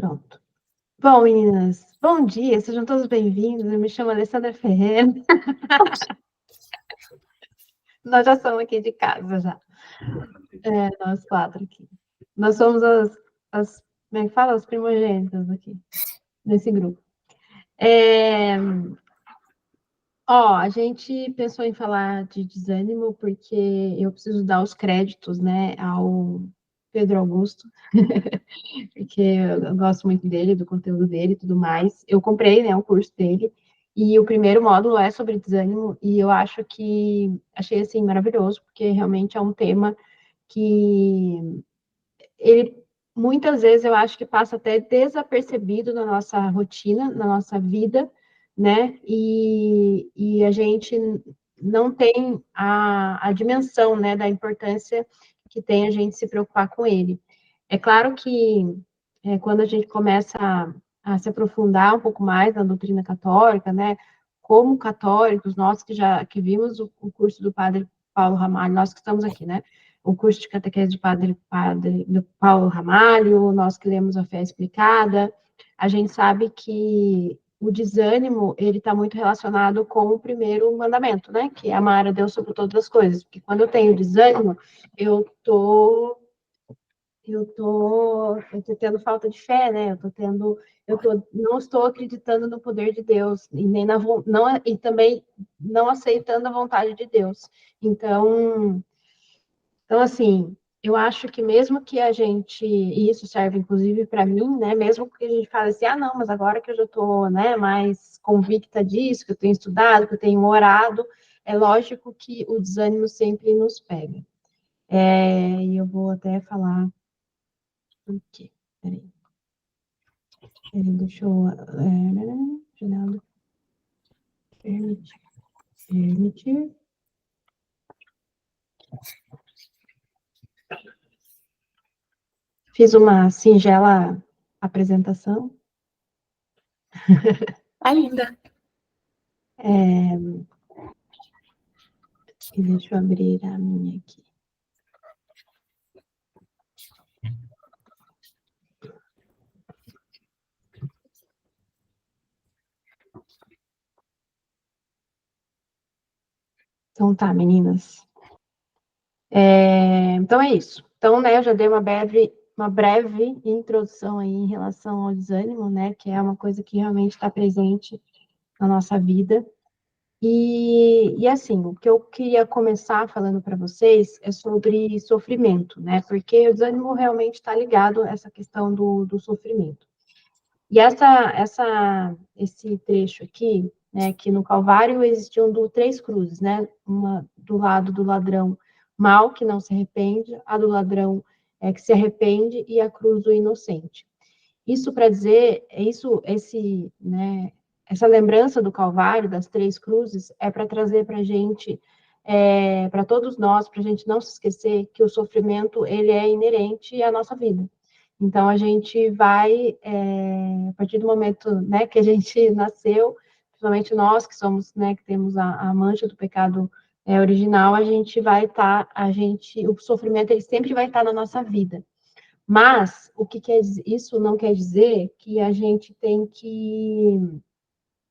Pronto. Bom, meninas, bom dia, sejam todos bem-vindos. Eu me chamo Alessandra Ferreira. Nós já somos aqui de casa, já. Nós quatro aqui. Nós somos como é que fala? As primogênitas aqui, nesse grupo. A gente pensou em falar de desânimo porque eu preciso dar os créditos, né, ao Pedro Augusto, porque eu gosto muito dele, do conteúdo dele e tudo mais. Eu comprei, né, o curso dele, e o primeiro módulo é sobre desânimo, e eu achei, assim, maravilhoso, porque realmente é um tema que ele, muitas vezes, eu acho que passa até desapercebido na nossa rotina, na nossa vida, né, e a gente não tem a dimensão, né, da importância que tem a gente se preocupar com ele. É claro que quando a gente começa a se aprofundar um pouco mais na doutrina católica, né, como católicos, nós que vimos o curso do Padre Paulo Ramalho, nós que estamos aqui, né, o curso de catequese do Paulo Ramalho, nós que lemos a Fé Explicada, a gente sabe que o desânimo, ele está muito relacionado com o primeiro mandamento, né, que é amar a Deus sobre todas as coisas, porque quando eu tenho desânimo, eu tô tendo falta de fé, né? Não estou acreditando no poder de Deus e nem não, e também não aceitando a vontade de Deus. Então assim, eu acho que mesmo que a gente, e isso serve inclusive para mim, né? Mesmo que a gente fale assim, não, mas agora que eu já estou, né, mais convicta disso, que eu tenho estudado, que eu tenho orado, é lógico que o desânimo sempre nos pega. E eu vou até falar aqui, peraí. Deixa eu. Janela. Permitir. Fiz uma singela apresentação. Ainda. E deixa eu abrir a minha aqui. Então tá, meninas. Então é isso. Então, né, eu já dei uma breve introdução aí em relação ao desânimo, né, que é uma coisa que realmente está presente na nossa vida. E assim, o que eu queria começar falando para vocês é sobre sofrimento, né? Porque o desânimo realmente está ligado a essa questão do sofrimento. E esse trecho aqui, né, que no Calvário existiam três cruzes, né? Uma do lado do ladrão mau, que não se arrepende, a do ladrão que se arrepende, e a cruz do inocente. Isso para dizer, né, essa lembrança do Calvário, das três cruzes, é para trazer para a gente, para todos nós, para a gente não se esquecer que o sofrimento, ele é inerente à nossa vida. Então, a gente vai, a partir do momento, né, que a gente nasceu, principalmente nós que somos, né, que temos a mancha do pecado original, a gente vai estar, o sofrimento, ele sempre vai estar na nossa vida. Mas isso não quer dizer que a gente tem que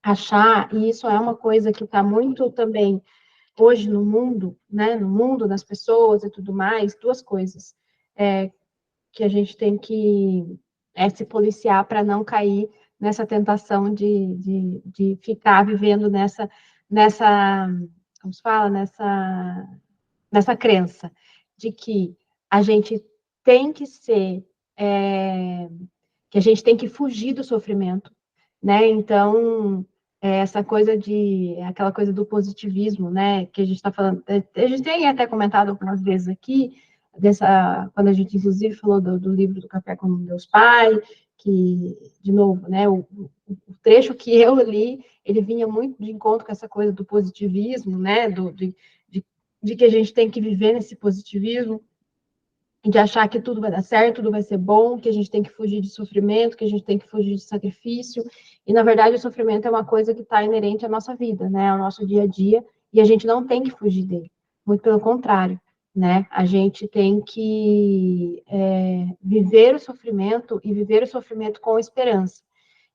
achar, e isso é uma coisa que está muito também hoje no mundo, né, no mundo das pessoas e tudo mais, duas coisas que a gente tem que se policiar para não cair nessa tentação de ficar vivendo como se fala, nessa crença de que a gente tem que ser, que a gente tem que fugir do sofrimento, né? Então, aquela coisa do positivismo, né? Que a gente está falando, a gente tem até comentado algumas vezes aqui, quando a gente, inclusive, falou do livro do Café com Deus Pai, que, de novo, né? O trecho que eu li, ele vinha muito de encontro com essa coisa do positivismo, né? De que a gente tem que viver nesse positivismo, de achar que tudo vai dar certo, tudo vai ser bom, que a gente tem que fugir de sofrimento, que a gente tem que fugir de sacrifício. E, na verdade, o sofrimento é uma coisa que está inerente à nossa vida, né? Ao nosso dia a dia, e a gente não tem que fugir dele. Muito pelo contrário. né? A gente tem que viver o sofrimento e viver o sofrimento com esperança.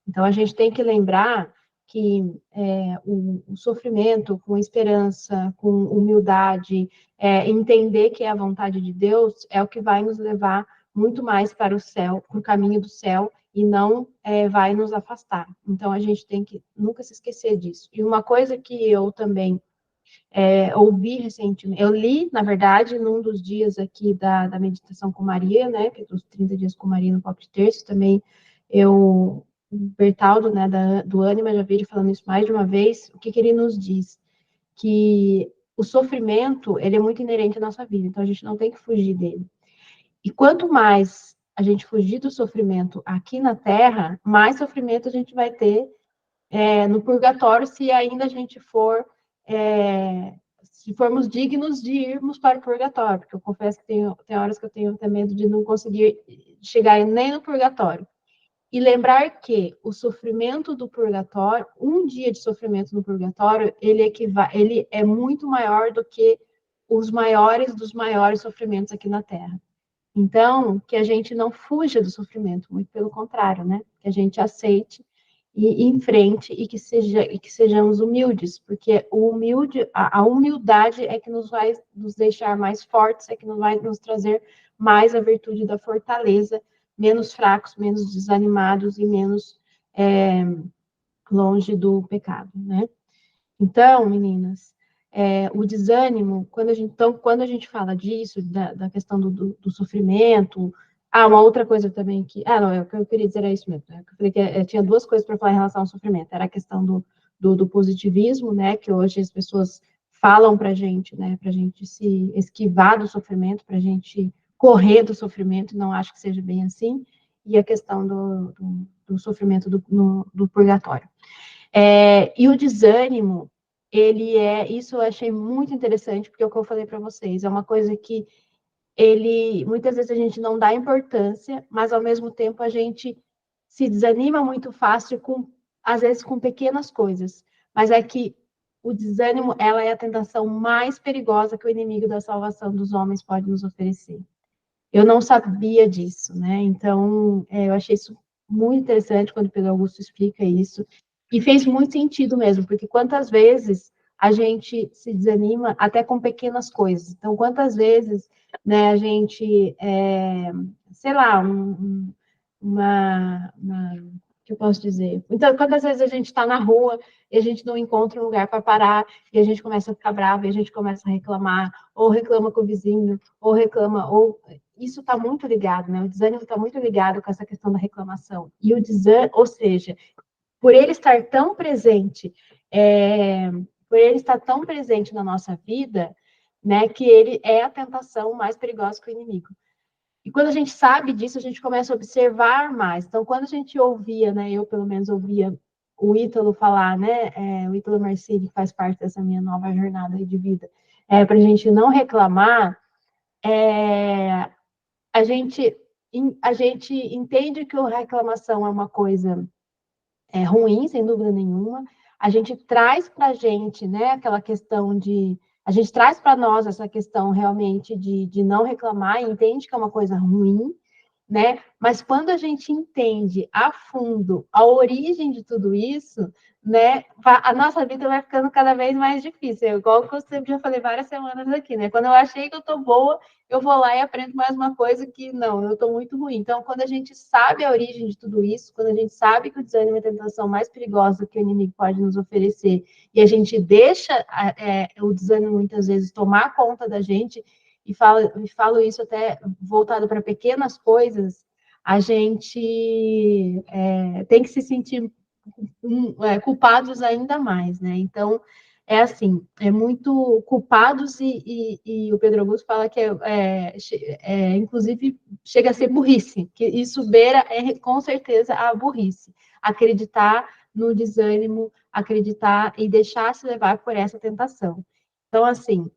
Então, a gente tem que lembrar que o sofrimento com esperança, com humildade, entender que é a vontade de Deus, é o que vai nos levar muito mais para o céu, para o caminho do céu, e não vai nos afastar. Então, a gente tem que nunca se esquecer disso. E uma coisa que eu também ouvi recentemente, eu li, na verdade, num dos dias aqui da meditação com Maria, né, que é dos 30 dias com Maria no Papo de Terço, também o Bertaldo, né, do Ânima, já vi ele falando isso mais de uma vez, o que ele nos diz? Que o sofrimento, ele é muito inerente à nossa vida, então a gente não tem que fugir dele. E quanto mais a gente fugir do sofrimento aqui na Terra, mais sofrimento a gente vai ter no purgatório, se ainda a gente for, se formos dignos de irmos para o purgatório, porque eu confesso que tem horas que eu tenho até medo de não conseguir chegar nem no purgatório. E lembrar que o sofrimento do purgatório, um dia de sofrimento no purgatório, ele é muito maior do que os maiores dos maiores sofrimentos aqui na Terra. Então, que a gente não fuja do sofrimento, muito pelo contrário, né? Que a gente aceite e enfrente e que sejamos humildes, porque a humildade é que nos vai nos deixar mais fortes, é que nos vai nos trazer mais a virtude da fortaleza, menos fracos, menos desanimados e menos longe do pecado, né? Então, meninas, o desânimo, quando a gente fala disso, da questão do sofrimento, uma outra coisa também que. Não, o que eu queria dizer era isso mesmo. Né? Eu falei que tinha duas coisas para falar em relação ao sofrimento. Era a questão do positivismo, né? Que hoje as pessoas falam para a gente, né? Para a gente se esquivar do sofrimento, para a gente correr do sofrimento, não acho que seja bem assim. E a questão do sofrimento do purgatório. E o desânimo, isso eu achei muito interessante, porque é o que eu falei para vocês, é uma coisa que muitas vezes a gente não dá importância, mas ao mesmo tempo a gente se desanima muito fácil, às vezes com pequenas coisas, mas é que o desânimo, ela é a tentação mais perigosa que o inimigo da salvação dos homens pode nos oferecer. Eu não sabia disso, né? Então, eu achei isso muito interessante quando o Pedro Augusto explica isso. E fez muito sentido mesmo, porque quantas vezes a gente se desanima até com pequenas coisas. Então, quantas vezes, né, a gente, sei lá, o que eu posso dizer? Então, quantas vezes a gente está na rua e a gente não encontra um lugar para parar e a gente começa a ficar bravo e a gente começa a reclamar, ou reclama com o vizinho, ou reclama, ou isso está muito ligado, né? O desânimo está muito ligado com essa questão da reclamação. E o desânimo, ou seja, por ele estar tão presente, por ele estar tão presente na nossa vida, né, que ele é a tentação mais perigosa que o inimigo. E quando a gente sabe disso, a gente começa a observar mais. Então, quando a gente ouvia, né, eu pelo menos ouvia o Ítalo falar, né, o Ítalo Marcilli, que faz parte dessa minha nova jornada de vida, para a gente não reclamar, a gente, a gente entende que a reclamação é uma coisa ruim, sem dúvida nenhuma. A gente traz para a gente, né, aquela questão de. A gente traz para nós essa questão realmente de não reclamar, e entende que é uma coisa ruim, né? Mas quando a gente entende a fundo a origem de tudo isso, né, a nossa vida vai ficando cada vez mais difícil. Igual que eu sempre já falei várias semanas aqui, né? Quando eu achei que eu tô boa, eu vou lá e aprendo mais uma coisa que não, eu tô muito ruim. Então, quando a gente sabe a origem de tudo isso, quando a gente sabe que o desânimo é a tentação mais perigosa que o inimigo pode nos oferecer, e a gente deixa o desânimo muitas vezes tomar conta da gente, e falo isso até voltado para pequenas coisas, a gente tem que se sentir culpados ainda mais, né? Então, é assim, é muito culpados e o Pedro Augusto fala que inclusive chega a ser burrice, que isso beira com certeza a burrice, acreditar no desânimo, acreditar e deixar se levar por essa tentação. Então, assim,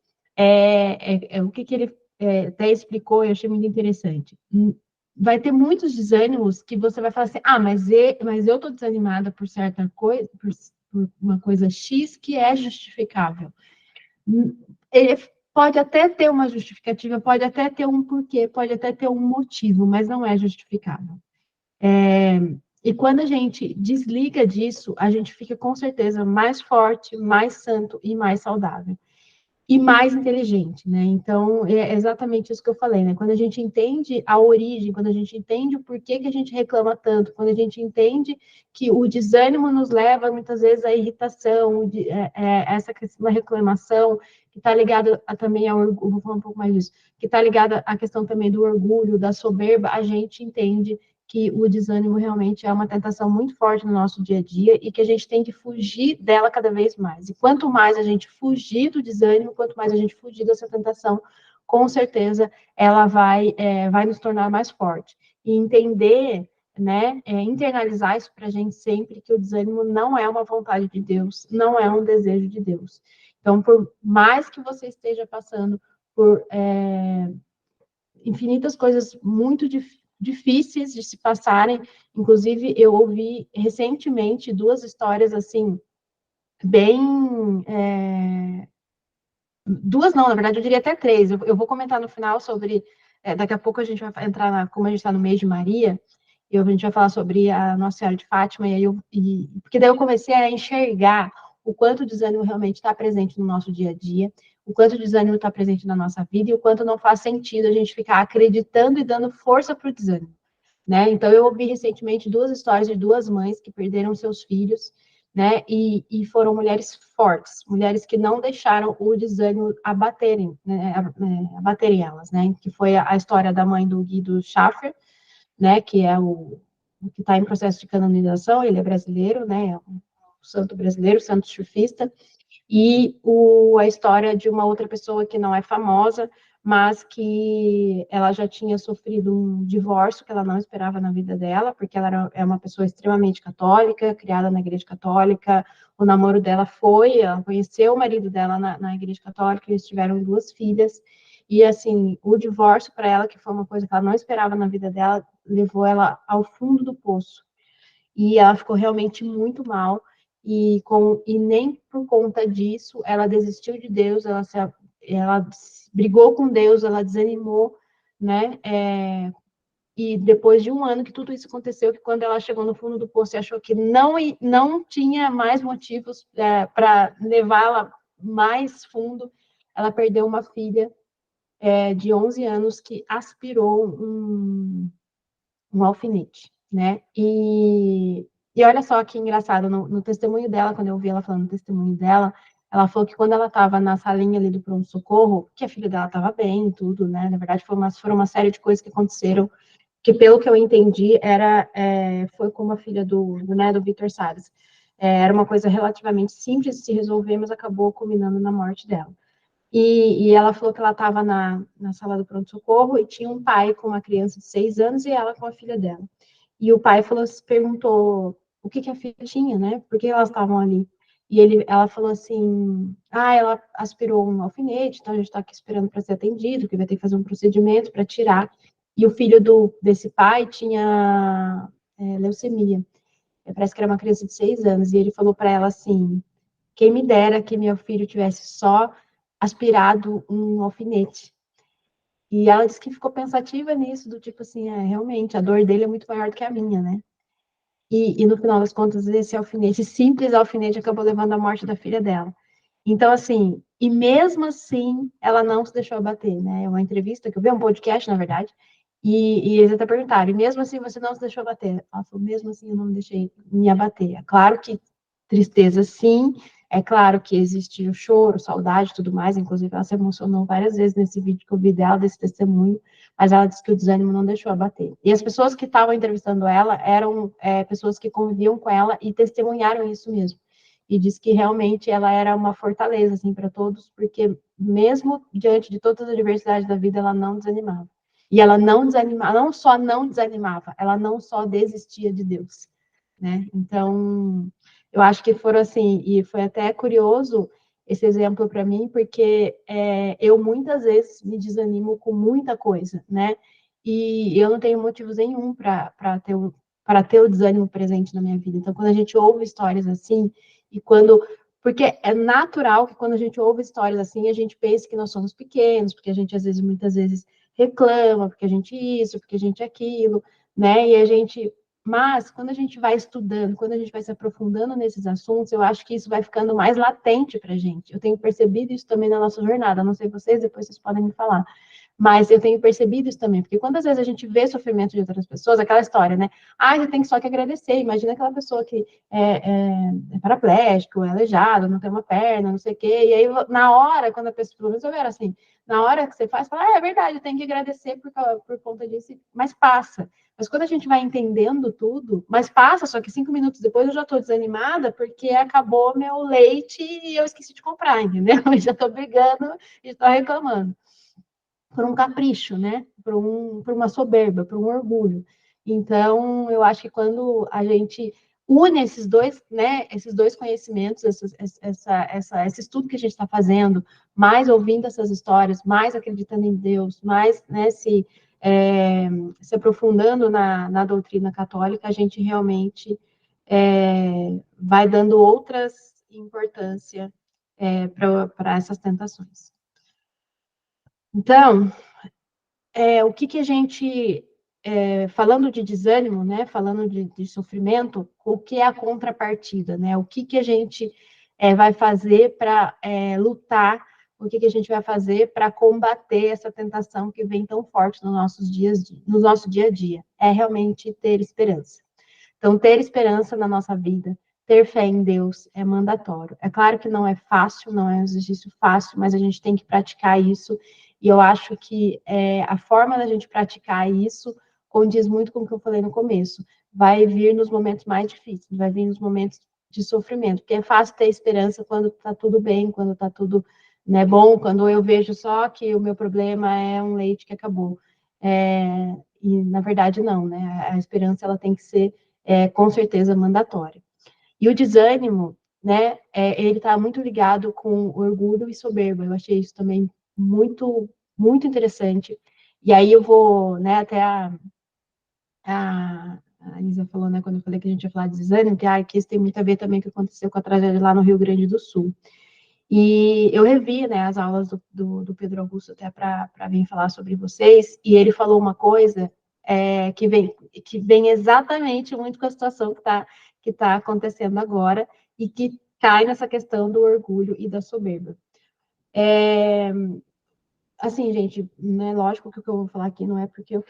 o que ele até explicou, eu achei muito interessante. Vai ter muitos desânimos que você vai falar assim, mas eu estou desanimada por certa coisa, por uma coisa X que é justificável. Ele pode até ter uma justificativa, pode até ter um porquê, pode até ter um motivo, mas não é justificável. E quando a gente desliga disso, a gente fica com certeza mais forte, mais santo e mais saudável. E mais inteligente, né? Então, é exatamente isso que eu falei, né? Quando a gente entende a origem, quando a gente entende o porquê que a gente reclama tanto, quando a gente entende que o desânimo nos leva muitas vezes à irritação, essa questão da reclamação, que está ligada também ao orgulho, vou falar um pouco mais disso, que está ligada à questão também do orgulho, da soberba, a gente entende que o desânimo realmente é uma tentação muito forte no nosso dia a dia e que a gente tem que fugir dela cada vez mais. E quanto mais a gente fugir do desânimo, quanto mais a gente fugir dessa tentação, com certeza ela vai nos tornar mais forte. E entender, né, internalizar isso para a gente sempre, que o desânimo não é uma vontade de Deus, não é um desejo de Deus. Então, por mais que você esteja passando por infinitas coisas muito difíceis de se passarem. Inclusive, eu ouvi recentemente duas histórias assim, bem. Duas não, na verdade, eu diria até três. Eu vou comentar no final sobre. Daqui a pouco a gente vai entrar como a gente está no mês de Maria, e a gente vai falar sobre a Nossa Senhora de Fátima, porque daí eu comecei a enxergar o quanto o desânimo realmente está presente no nosso dia a dia, o quanto o desânimo está presente na nossa vida e o quanto não faz sentido a gente ficar acreditando e dando força para o desânimo, né? Então, eu ouvi recentemente duas histórias de duas mães que perderam seus filhos, né? E foram mulheres fortes, mulheres que não deixaram o desânimo abaterem, né? Abaterem elas, né? Que foi a história da mãe do Guido Schaffer, né? Que é o que está em processo de canonização, ele é brasileiro, né? É um santo brasileiro, santo surfista, e a história de uma outra pessoa que não é famosa, mas que ela já tinha sofrido um divórcio que ela não esperava na vida dela, porque é uma pessoa extremamente católica, criada na igreja católica, o namoro dela ela conheceu o marido dela na igreja católica, eles tiveram duas filhas, e assim, o divórcio para ela, que foi uma coisa que ela não esperava na vida dela, levou ela ao fundo do poço, e ela ficou realmente muito mal, e nem por conta disso ela desistiu de Deus, ela brigou com Deus, ela desanimou, né? E depois de um ano que tudo isso aconteceu, que quando ela chegou no fundo do poço e achou que não tinha mais motivos para levá-la mais fundo, ela perdeu uma filha de 11 anos que aspirou um alfinete, né? E olha só que engraçado, no testemunho dela, quando eu vi ela falando no testemunho dela, ela falou que quando ela estava na salinha ali do pronto-socorro, que a filha dela estava bem e tudo, né? Na verdade, foram uma série de coisas que aconteceram, que pelo que eu entendi, foi como a filha do Vitor Salles. Era uma coisa relativamente simples de se resolver, mas acabou culminando na morte dela. E ela falou que ela estava na sala do pronto-socorro e tinha um pai com uma criança de 6 anos e ela com a filha dela. E o pai perguntou o que a filha tinha, né? Por que elas estavam ali? E ela falou assim: ela aspirou um alfinete, então a gente está aqui esperando para ser atendido, que vai ter que fazer um procedimento para tirar. E o filho desse pai tinha leucemia. Parece que era uma criança de 6 anos. E ele falou para ela assim: quem me dera que meu filho tivesse só aspirado um alfinete. E ela disse que ficou pensativa nisso, do tipo assim, realmente, a dor dele é muito maior do que a minha, né? E no final das contas, esse simples alfinete, acabou levando à morte da filha dela. Então, assim, e mesmo assim, ela não se deixou abater, né? É uma entrevista que eu vi, um podcast, na verdade, e eles até perguntaram, e mesmo assim você não se deixou abater? Ela falou, mesmo assim eu não me deixei me abater. É claro que tristeza, sim, é claro que existe o choro, saudade e tudo mais, inclusive ela se emocionou várias vezes nesse vídeo que eu vi dela, desse testemunho, mas ela disse que o desânimo não deixou abater. E as pessoas que estavam entrevistando ela eram pessoas que conviviam com ela e testemunharam isso mesmo. E disse que realmente ela era uma fortaleza, assim, para todos, porque mesmo diante de todas as adversidades da vida, ela não desanimava. E ela não desanimava, não só não desanimava, ela não só desistia de Deus, né? Então, eu acho que foram assim, e foi até curioso esse exemplo para mim, porque eu muitas vezes me desanimo com muita coisa, né? E eu não tenho motivos nenhum para ter o desânimo presente na minha vida. Então, quando a gente ouve histórias assim, e quando Porque é natural que quando a gente ouve histórias assim, a gente pense que nós somos pequenos, porque a gente, às vezes, muitas vezes reclama, porque a gente isso, porque a gente aquilo, né? E a gente... Mas, quando a gente vai estudando, quando a gente vai se aprofundando nesses assuntos, eu acho que isso vai ficando mais latente para a gente. Eu tenho percebido isso também na nossa jornada. Não sei vocês, depois vocês podem me falar. Mas eu tenho percebido isso também, porque quantas vezes a gente vê sofrimento de outras pessoas, aquela história, né? Ah, você tem só que agradecer. Imagina aquela pessoa que é paraplégico, é aleijado, não tem uma perna, não sei o quê. E aí, na hora, quando a pessoa, pelo menos eu era assim, na hora que você faz, fala, é verdade, eu tenho que agradecer por conta disso, mas passa. Mas quando a gente vai entendendo tudo, mas passa, só que 5 minutos depois eu já estou desanimada porque acabou meu leite e eu esqueci de comprar, entendeu? Eu já estou brigando e estou reclamando por um capricho, né? Por uma soberba, por um orgulho. Então, eu acho que quando a gente une esses dois, né, esses dois conhecimentos, esse estudo que a gente está fazendo, mais ouvindo essas histórias, mais acreditando em Deus, mais, né, se aprofundando na doutrina católica, a gente realmente vai dando outras importância para essas tentações. Então, o que a gente, falando de desânimo, né, falando de sofrimento, o que é a contrapartida, né? O que a gente vai fazer para lutar, o que a gente vai fazer para combater essa tentação que vem tão forte nos nossos dias, no nosso dia a dia? É realmente ter esperança. Então, ter esperança na nossa vida, ter fé em Deus é mandatório. É claro que não é fácil, não é um exercício fácil, mas a gente tem que praticar isso. E eu acho que a forma da gente praticar isso condiz muito com o que eu falei no começo. Vai vir nos momentos mais difíceis, vai vir nos momentos de sofrimento, porque é fácil ter esperança quando está tudo bem, quando está tudo, né, bom, quando eu vejo só que o meu problema é um leite que acabou. E, na verdade, não, né? A esperança ela tem que ser com certeza mandatória. E o desânimo, né, ele está muito ligado com orgulho e soberba. Eu achei isso também muito, muito interessante. E aí eu vou, né, até a Isa falou, né, quando eu falei que a gente ia falar de desânimo, que isso tem muito a ver também com o que aconteceu com a tragédia lá no Rio Grande do Sul. E eu revi, né, as aulas do Pedro Augusto até para vir falar sobre vocês, e ele falou uma coisa que vem exatamente muito com a situação que tá acontecendo agora e que cai nessa questão do orgulho e da soberba. Assim, gente, né, lógico que o que eu vou falar aqui não é porque eu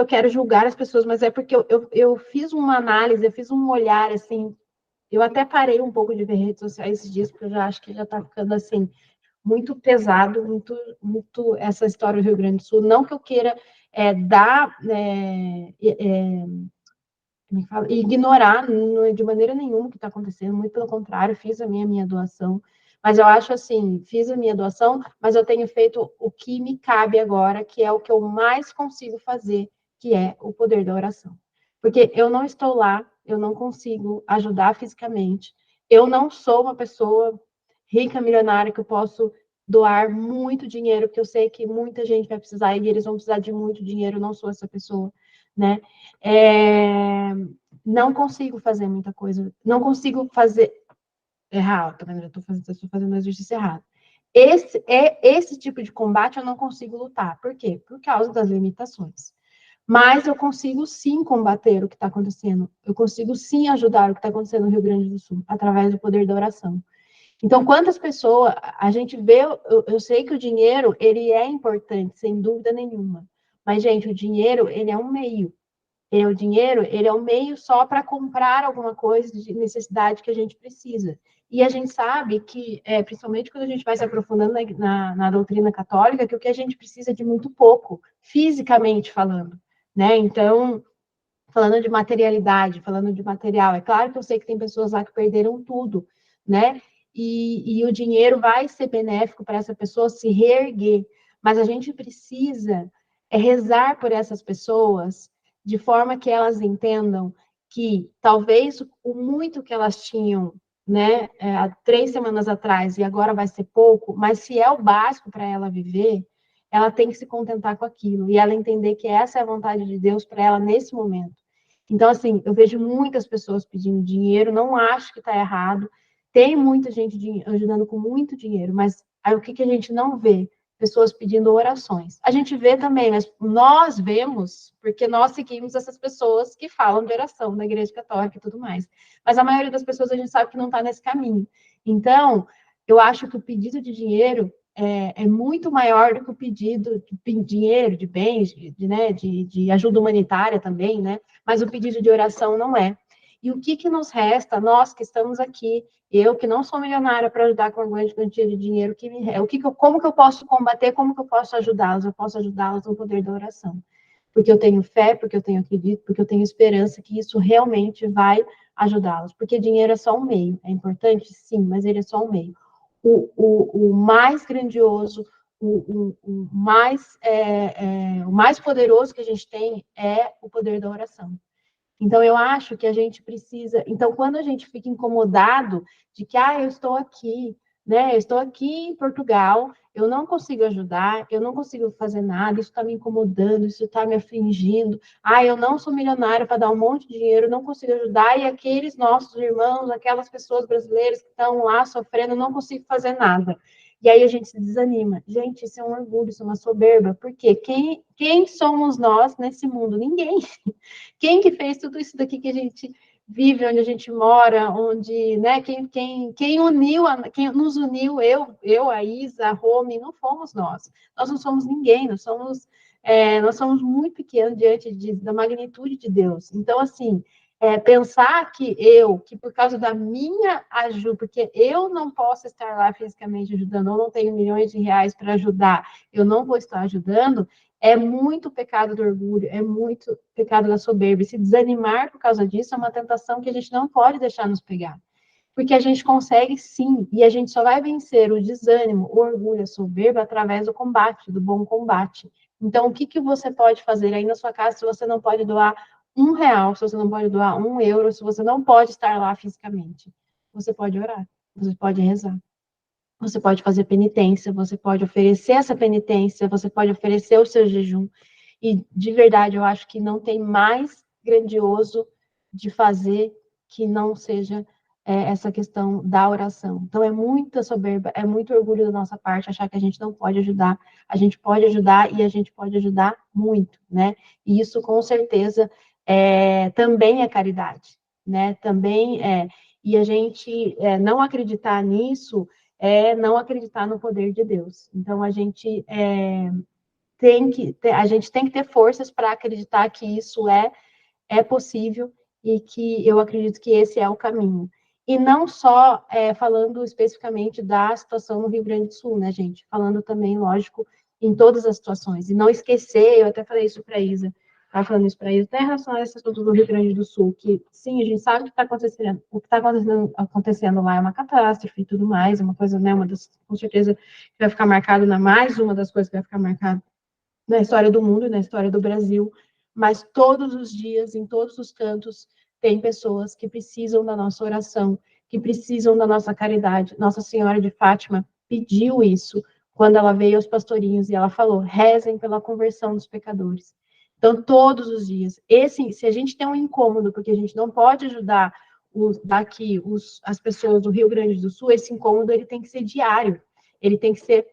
quero julgar as pessoas, mas é porque eu fiz uma análise, eu fiz um olhar, assim, eu até parei um pouco de ver redes sociais esses dias, porque eu já acho que já está ficando, assim, muito pesado, muito, muito essa história do Rio Grande do Sul. Não que eu queira dar, ignorar de maneira nenhuma o que está acontecendo, muito pelo contrário, fiz a minha doação, mas eu acho assim, fiz a minha doação, mas eu tenho feito o que me cabe agora, que é o que eu mais consigo fazer, que é o poder da oração. Porque eu não estou lá, eu não consigo ajudar fisicamente, eu não sou uma pessoa rica, milionária, que eu posso doar muito dinheiro, porque eu sei que muita gente vai precisar e eles vão precisar de muito dinheiro, eu não sou essa pessoa, né? Não consigo fazer muita coisa, não consigo fazer errado, tá vendo? Eu estou fazendo o exercício errado. Esse tipo de combate eu não consigo lutar. Por quê? Por causa das limitações. Mas eu consigo sim combater o que está acontecendo. Eu consigo sim ajudar o que está acontecendo no Rio Grande do Sul, através do poder da oração. Então, quantas pessoas a gente vê, eu sei que o dinheiro, ele é importante, sem dúvida nenhuma. Mas, gente, o dinheiro, ele é um meio. O dinheiro, ele é um meio só para comprar alguma coisa de necessidade que a gente precisa. E a gente sabe que, principalmente quando a gente vai se aprofundando na doutrina católica, que o que a gente precisa é de muito pouco, fisicamente falando, né? Então, falando de materialidade, falando de material, é claro que eu sei que tem pessoas lá que perderam tudo, né? E o dinheiro vai ser benéfico para essa pessoa se reerguer, mas a gente precisa rezar por essas pessoas de forma que elas entendam que talvez o muito que elas tinham, né, há 3 semanas atrás e agora vai ser pouco, mas se é o básico para ela viver, ela tem que se contentar com aquilo e ela entender que essa é a vontade de Deus para ela nesse momento. Então, assim, eu vejo muitas pessoas pedindo dinheiro, não acho que está errado. tem muita gente ajudando com muito dinheiro, mas aí o que a gente não vê? Pessoas pedindo orações. A gente vê também, mas nós vemos, porque nós seguimos essas pessoas que falam de oração da Igreja Católica e tudo mais. Mas a maioria das pessoas a gente sabe que não está nesse caminho. Então, eu acho que o pedido de dinheiro é muito maior do que o pedido de dinheiro, de bens, né, de ajuda humanitária também, né? Mas o pedido de oração não é. E o que nos resta, nós que estamos aqui, eu que não sou milionária para ajudar com uma grande quantia de dinheiro, como que eu posso combater, como que eu posso ajudá-los? Eu posso ajudá-los no poder da oração. Porque eu tenho fé, porque eu tenho acredito, porque eu tenho esperança que isso realmente vai ajudá-los. Porque dinheiro é só um meio. É importante? Sim, mas ele é só um meio. O mais grandioso, o mais poderoso que a gente tem é o poder da oração. Então, eu acho que a gente precisa. Então, quando a gente fica incomodado de que, eu estou aqui, né? Eu estou aqui em Portugal, eu não consigo ajudar, eu não consigo fazer nada, isso está me incomodando, isso está me afligindo. Eu não sou milionária para dar um monte de dinheiro, não consigo ajudar, e aqueles nossos irmãos, aquelas pessoas brasileiras que estão lá sofrendo, não consigo fazer nada. E aí a gente se desanima. Gente, isso é um orgulho, isso é uma soberba. Por quê? Quem somos nós nesse mundo? Ninguém. Quem que fez tudo isso daqui que a gente vive, onde a gente mora, onde, né, quem nos uniu, a Isa, a Rome, não fomos nós. Nós não somos ninguém, nós somos muito pequenos diante da magnitude de Deus. Então, assim, pensar que por causa da minha ajuda, porque eu não posso estar lá fisicamente ajudando, eu não tenho milhões de reais para ajudar, eu não vou estar ajudando, é muito pecado do orgulho, é muito pecado da soberba. E se desanimar por causa disso é uma tentação que a gente não pode deixar nos pegar. Porque a gente consegue sim, e a gente só vai vencer o desânimo, o orgulho, a soberba através do combate, do bom combate. Então, o que você pode fazer aí na sua casa se você não pode doar R$ 1, se você não pode doar €1, se você não pode estar lá fisicamente? Você pode orar, você pode rezar. Você pode fazer penitência, você pode oferecer essa penitência, você pode oferecer o seu jejum. E, de verdade, eu acho que não tem mais grandioso de fazer que não seja essa questão da oração. Então, é muita soberba, é muito orgulho da nossa parte achar que a gente não pode ajudar. A gente pode ajudar e a gente pode ajudar muito, né? E isso, com certeza, também é caridade, né? Também é. E a gente não acreditar nisso não acreditar no poder de Deus. Então, a gente tem que ter forças para acreditar que isso é possível e que eu acredito que esse é o caminho. E não só falando especificamente da situação no Rio Grande do Sul, né, gente? Falando também, lógico, em todas as situações. E não esquecer, eu até falei isso para a Isa, estava falando isso para a Isa, até relacionado a esse assunto do Rio Grande do Sul, que sim, a gente sabe o que está acontecendo, acontecendo lá é uma catástrofe e tudo mais, é uma coisa, né, com certeza, que vai ficar marcado na mais uma das coisas que vai ficar marcada na história do mundo, na história do Brasil, mas todos os dias, em todos os cantos, tem pessoas que precisam da nossa oração, que precisam da nossa caridade. Nossa Senhora de Fátima pediu isso quando ela veio aos pastorinhos e ela falou: rezem pela conversão dos pecadores. Então, todos os dias. Se a gente tem um incômodo, porque a gente não pode ajudar as pessoas do Rio Grande do Sul, esse incômodo ele tem que ser diário, ele tem que ser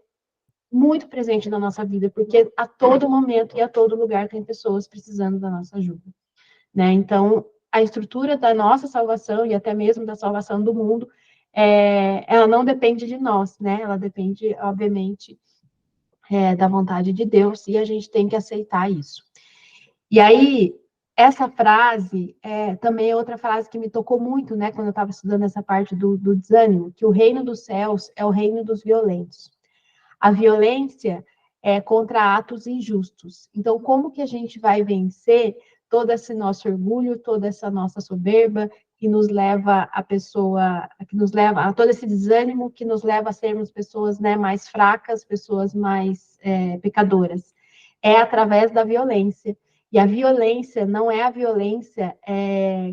muito presente na nossa vida, porque a todo momento e a todo lugar tem pessoas precisando da nossa ajuda, né? Então, a estrutura da nossa salvação e até mesmo da salvação do mundo, ela não depende de nós, né? Ela depende, obviamente, da vontade de Deus e a gente tem que aceitar isso. E aí, essa frase também é outra frase que me tocou muito, né? Quando eu estava estudando essa parte do desânimo, que o reino dos céus é o reino dos violentos. A violência é contra atos injustos. Então, como que a gente vai vencer todo esse nosso orgulho, toda essa nossa soberba que nos leva a todo esse desânimo que nos leva a sermos pessoas, né, mais fracas, pessoas mais pecadoras? É através da violência. E a violência não é a violência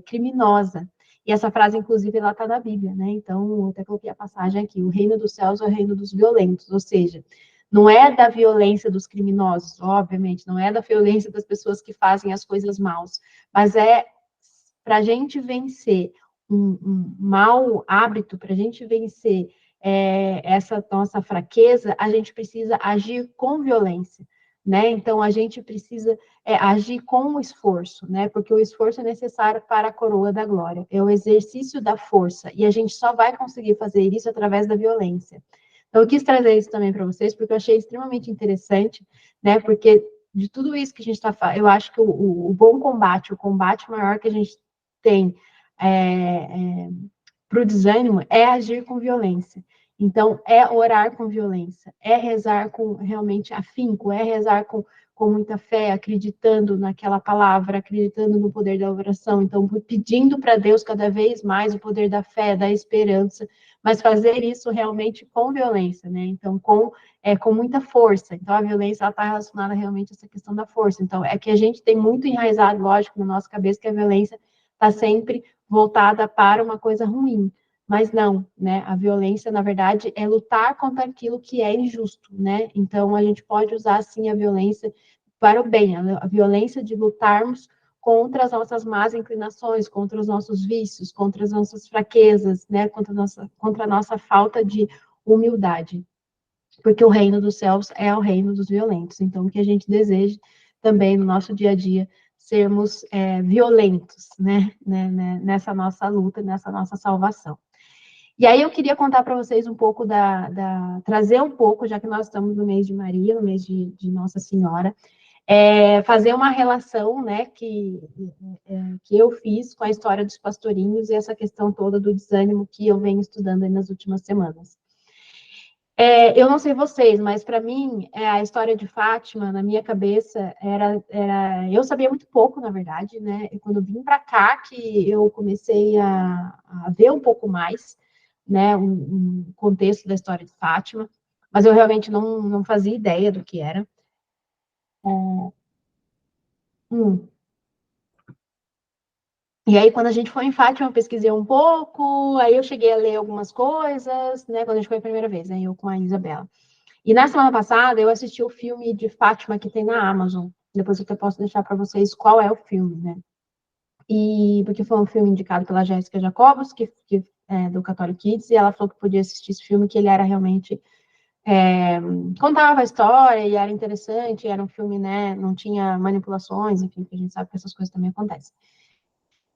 criminosa. E essa frase, inclusive, ela está na Bíblia, né? Então, eu até coloquei a passagem aqui: o reino dos céus é o reino dos violentos, ou seja, não é da violência dos criminosos, obviamente, não é da violência das pessoas que fazem as coisas maus, mas é para a gente vencer um mau hábito, para a gente vencer essa nossa fraqueza, a gente precisa agir com violência, né? Então, a gente precisa agir com o esforço, né? Porque o esforço é necessário para a coroa da glória. É o exercício da força. E a gente só vai conseguir fazer isso através da violência. Então, eu quis trazer isso também para vocês, porque eu achei extremamente interessante, né? Porque de tudo isso que a gente está falando, eu acho que o bom combate, o combate maior que a gente tem para o desânimo é agir com violência. Então, é orar com violência, é rezar com realmente afinco, é rezar com muita fé, acreditando naquela palavra, acreditando no poder da oração. Então, pedindo para Deus cada vez mais o poder da fé, da esperança, mas fazer isso realmente com violência, né? Então, com muita força. Então, a violência está relacionada realmente a essa questão da força. Então, é que a gente tem muito enraizado, lógico, na nossa cabeça que a violência está sempre voltada para uma coisa ruim. Mas não, né? A violência, na verdade, é lutar contra aquilo que é injusto, né? Então, a gente pode usar, sim, a violência para o bem, a violência de lutarmos contra as nossas más inclinações, contra os nossos vícios, contra as nossas fraquezas, né? Contra a nossa falta de humildade. Porque o reino dos céus é o reino dos violentos. Então, o que a gente deseja também no nosso dia a dia sermos violentos, né? Nessa nossa luta, nessa nossa salvação. E aí eu queria contar para vocês um pouco trazer um pouco, já que nós estamos no mês de Maria, no mês de Nossa Senhora, fazer uma relação, né, que eu fiz com a história dos pastorinhos e essa questão toda do desânimo que eu venho estudando aí nas últimas semanas. Eu não sei vocês, mas para mim, a história de Fátima, na minha cabeça, eu sabia muito pouco, na verdade, né? E quando eu vim para cá, que eu comecei a ver um pouco mais, né, um contexto da história de Fátima, mas eu realmente não fazia ideia do que era. Hum. E aí, quando a gente foi em Fátima, eu pesquisei um pouco, aí eu cheguei a ler algumas coisas, né, quando a gente foi a primeira vez, né, eu com a Isabela. E na semana passada, eu assisti o filme de Fátima que tem na Amazon. Depois eu até posso deixar para vocês qual é o filme, né? E porque foi um filme indicado pela Jéssica Jacobos, que é do Catholic Kids, e ela falou que podia assistir esse filme, que ele era realmente contava a história e era interessante, era um filme, né? Não tinha manipulações, enfim, que a gente sabe que essas coisas também acontecem.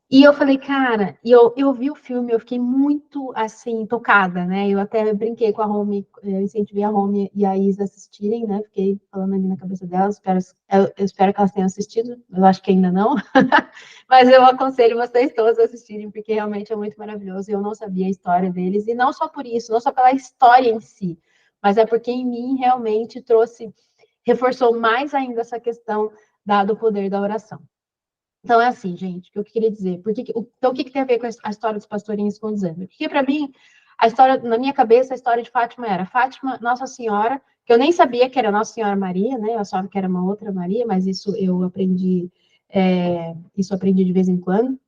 E eu falei, cara, e eu vi o filme, eu fiquei muito, assim, tocada, né? Eu até brinquei com a Romy, eu incentivei a Romy e a Isa assistirem, né? Fiquei falando ali na cabeça delas, eu espero que elas tenham assistido, eu acho que ainda não, mas eu aconselho vocês todos a assistirem, porque realmente é muito maravilhoso, e eu não sabia a história deles, e não só por isso, não só pela história em si, mas é porque em mim realmente reforçou mais ainda essa questão do poder da oração. Então, é assim, gente, o que eu queria dizer. Então, o que tem a ver com a história dos pastorinhos com desânimo? Porque, para mim, a história, na minha cabeça, a história de Fátima era Fátima, Nossa Senhora, que eu nem sabia que era Nossa Senhora Maria, né? Eu achava que era uma outra Maria, mas isso eu aprendi, de vez em quando.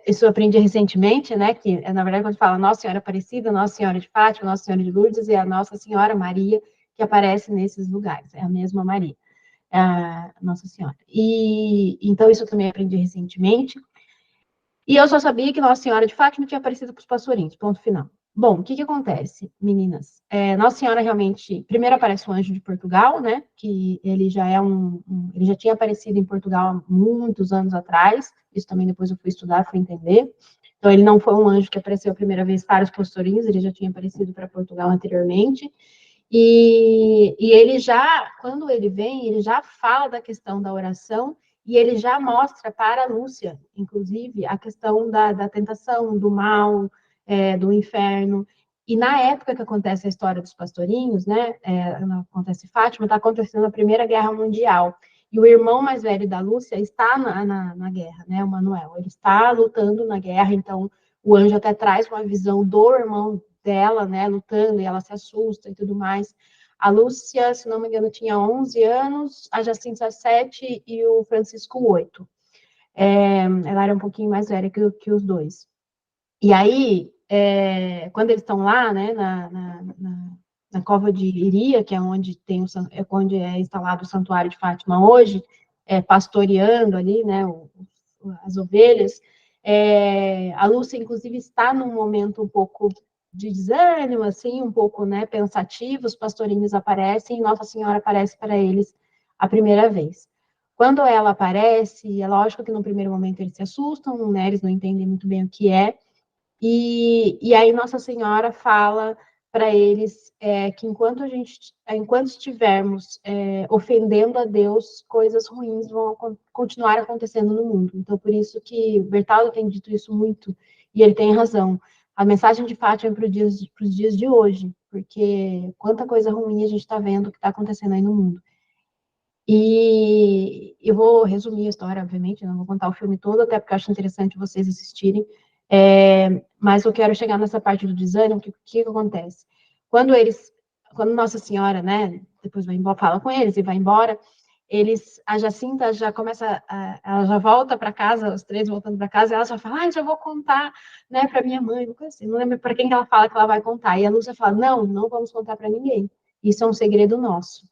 Isso eu aprendi recentemente, né? Que, na verdade, quando fala Nossa Senhora Aparecida, Nossa Senhora de Fátima, Nossa Senhora de Lourdes, é a Nossa Senhora Maria que aparece nesses lugares, é a mesma Maria. Nossa Senhora. E então isso eu também aprendi recentemente. E eu só sabia que Nossa Senhora de Fátima tinha aparecido para os pastorinhos, ponto final. Bom, o que acontece, meninas? Nossa Senhora realmente, primeiro aparece o anjo de Portugal, né? Que ele já ele já tinha aparecido em Portugal há muitos anos atrás. Isso também depois eu fui estudar, fui entender. Então ele não foi um anjo que apareceu a primeira vez para os pastorinhos, ele já tinha aparecido para Portugal anteriormente. E ele já, quando ele vem, ele já fala da questão da oração e ele já mostra para a Lúcia, inclusive, a questão da tentação, do mal, do inferno. E na época que acontece a história dos pastorinhos, né, acontece Fátima, está acontecendo a Primeira Guerra Mundial. E o irmão mais velho da Lúcia está na guerra, né, o Manuel. Ele está lutando na guerra, então o anjo até traz uma visão do irmão dela, né, lutando, e ela se assusta e tudo mais. A Lúcia, se não me engano, tinha 11 anos, a Jacinta 7 e o Francisco 8. Ela era um pouquinho mais velha que os dois. E aí, quando eles estão lá, né, na cova de Iria, que é onde onde é instalado o Santuário de Fátima hoje, pastoreando ali, né, as ovelhas, A Lúcia, inclusive, está num momento um pouco de desânimo, assim, um pouco, né, pensativo, os pastorinhos aparecem, e Nossa Senhora aparece para eles a primeira vez. Quando ela aparece, é lógico que no primeiro momento eles se assustam, né, eles não entendem muito bem o que é, e aí Nossa Senhora fala para eles que enquanto estivermos ofendendo a Deus, coisas ruins vão continuar acontecendo no mundo. Então, por isso que Bertaldo tem dito isso muito, e ele tem razão. A mensagem de Fátima é para os dias de hoje, porque quanta coisa ruim a gente está vendo que está acontecendo aí no mundo. E eu vou resumir a história, obviamente, não vou contar o filme todo, até porque eu acho interessante vocês assistirem. Mas eu quero chegar nessa parte do desânimo, que acontece? Quando Nossa Senhora, né, depois vai embora, fala com eles e vai embora, a Jacinta já começa, ela já volta para casa, os três voltando para casa, e ela já fala, já vou contar, né, para minha mãe, assim, não lembro para quem que ela fala que ela vai contar. E a Lúcia fala, não, não vamos contar para ninguém. Isso é um segredo nosso.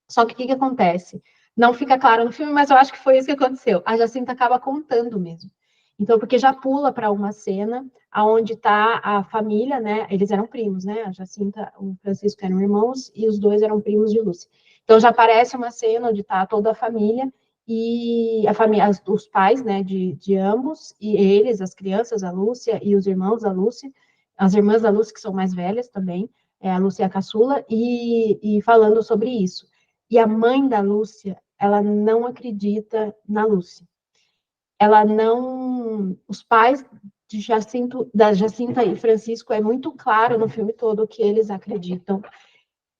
Só que o que acontece? Não fica claro no filme, mas eu acho que foi isso que aconteceu. A Jacinta acaba contando mesmo. Então, porque já pula para uma cena onde está a família, né? Eles eram primos, né? A Jacinta, o Francisco eram irmãos e os dois eram primos de Lúcia. Então já aparece uma cena onde está toda a família e a família, os pais, né, de ambos, e eles, as crianças, a Lúcia e os irmãos da Lúcia, as irmãs da Lúcia, que são mais velhas também, a Lúcia e a caçula, e falando sobre isso. E a mãe da Lúcia, ela não acredita na Lúcia. Ela não. Os pais da Jacinta e Francisco, é muito claro no filme todo que eles acreditam.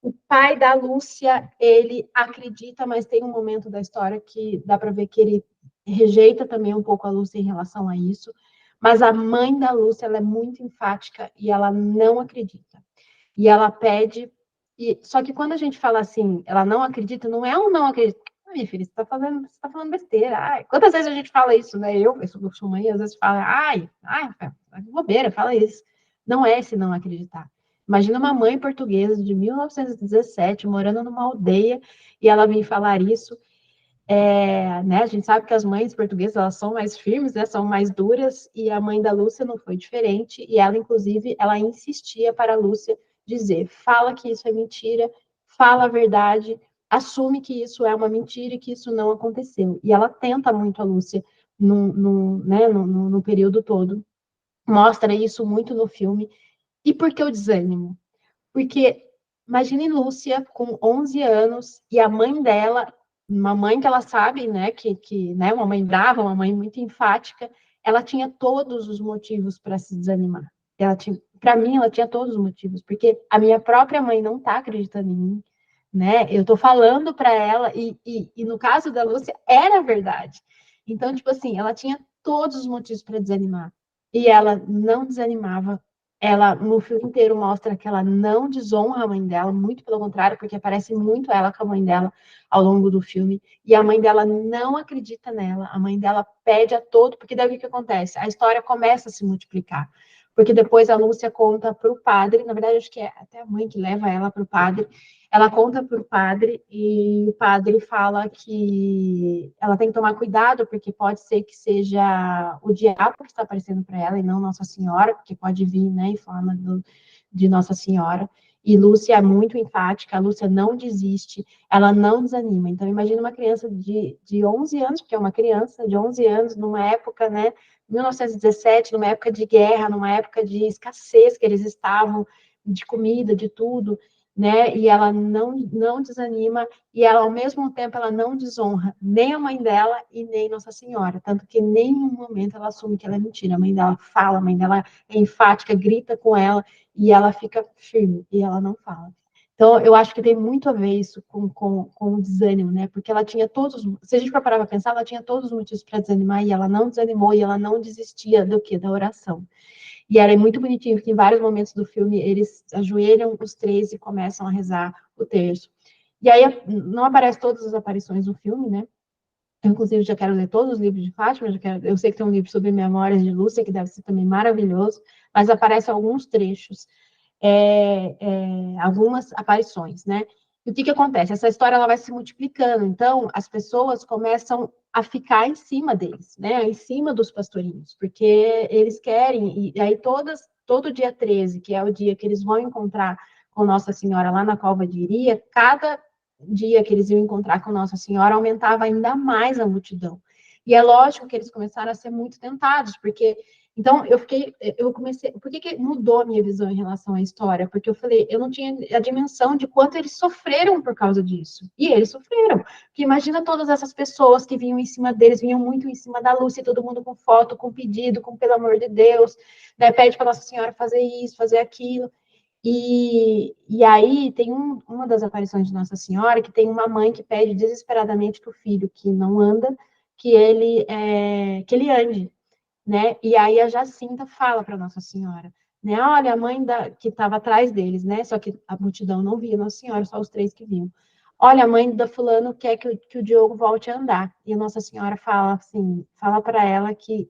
O pai da Lúcia, ele acredita, mas tem um momento da história que dá para ver que ele rejeita também um pouco a Lúcia em relação a isso. Mas a mãe da Lúcia, ela é muito enfática e ela não acredita. E ela pede. Só que quando a gente fala assim, ela não acredita, não é um não acredita. Ai, filha, você tá falando besteira. Ai, quantas vezes a gente fala isso, né? Eu sou mãe, às vezes fala, Rafael, bobeira, fala isso. Não é esse não acreditar. Imagina uma mãe portuguesa de 1917, morando numa aldeia, e ela vem falar isso. Né, a gente sabe que as mães portuguesas, elas são mais firmes, né, são mais duras, e a mãe da Lúcia não foi diferente, e ela, inclusive, ela insistia para a Lúcia dizer, fala que isso é mentira, fala a verdade, assume que isso é uma mentira e que isso não aconteceu. E ela tenta muito a Lúcia no período todo, mostra isso muito no filme. E por que o desânimo? Porque imagine Lúcia com 11 anos e a mãe dela, uma mãe que ela sabe, né, né, uma mãe brava, uma mãe muito enfática, ela tinha todos os motivos para se desanimar. Para mim, ela tinha todos os motivos, porque a minha própria mãe não está acreditando em mim, né? Eu estou falando para ela e no caso da Lúcia era verdade. Então, tipo assim, ela tinha todos os motivos para desanimar e ela não desanimava. Ela, no filme inteiro, mostra que ela não desonra a mãe dela, muito pelo contrário, porque aparece muito ela com a mãe dela ao longo do filme, e a mãe dela não acredita nela, a mãe dela pede a todo, porque daí o que acontece? A história começa a se multiplicar, porque depois a Lúcia conta para o padre, na verdade acho que é até a mãe que leva ela para o padre, ela conta para o padre e o padre fala que ela tem que tomar cuidado, porque pode ser que seja o diabo que está aparecendo para ela e não Nossa Senhora, porque pode vir, né, em forma de Nossa Senhora. E Lúcia é muito enfática, a Lúcia não desiste, ela não desanima. Então, imagina uma criança de 11 anos, porque é uma criança de 11 anos, numa época, né, 1917, numa época de guerra, numa época de escassez que eles estavam, de comida, de tudo, né? E ela não desanima e ela ao mesmo tempo ela não desonra nem a mãe dela e nem Nossa Senhora, tanto que em nenhum momento ela assume que ela é mentira. A mãe dela fala, a mãe dela é enfática, grita com ela e ela fica firme e ela não fala. Então, eu acho que tem muito a ver isso com o desânimo, né? Porque ela tinha todos, se a gente for parar para pensar, ela tinha todos os motivos para desanimar e ela não desanimou e ela não desistia do quê? Da oração. E era muito bonitinho, porque em vários momentos do filme eles ajoelham os três e começam a rezar o terço. E aí não aparece todas as aparições do filme, né? Eu, inclusive, já quero ler todos os livros de Fátima, eu sei que tem um livro sobre Memórias de Lúcia, que deve ser também maravilhoso, mas aparecem alguns trechos, algumas aparições, né? E o que acontece? Essa história ela vai se multiplicando, então as pessoas começam a ficar em cima deles, né? Em cima dos pastorinhos, porque eles querem, e aí todo dia 13, que é o dia que eles vão encontrar com Nossa Senhora lá na Cova de Iria, cada dia que eles iam encontrar com Nossa Senhora aumentava ainda mais a multidão. E é lógico que eles começaram a ser muito tentados, porque então, eu comecei, por que mudou a minha visão em relação à história? Porque eu falei, eu não tinha a dimensão de quanto eles sofreram por causa disso. E eles sofreram. Porque imagina todas essas pessoas que vinham em cima deles, vinham muito em cima da Lúcia, todo mundo com foto, com pedido, com pelo amor de Deus, né? Pede para Nossa Senhora fazer isso, fazer aquilo. E aí tem uma das aparições de Nossa Senhora que tem uma mãe que pede desesperadamente para o filho que não anda, que ele ande, né? E aí a Jacinta fala para Nossa Senhora, né? Olha, a mãe que estava atrás deles, né? Só que a multidão não via Nossa Senhora, só os três que viam. Olha, a mãe da fulano quer que o Diogo volte a andar. E a Nossa Senhora fala assim, fala para ela que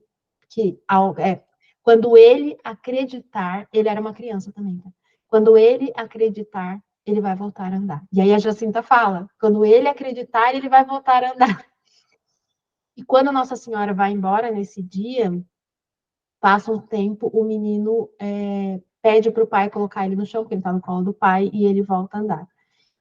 quando ele acreditar, ele era uma criança também, tá? Quando ele acreditar, ele vai voltar a andar. E aí a Jacinta fala, quando ele acreditar, ele vai voltar a andar. E quando Nossa Senhora vai embora nesse dia, passa um tempo, o menino pede para o pai colocar ele no chão, porque ele está no colo do pai, e ele volta a andar.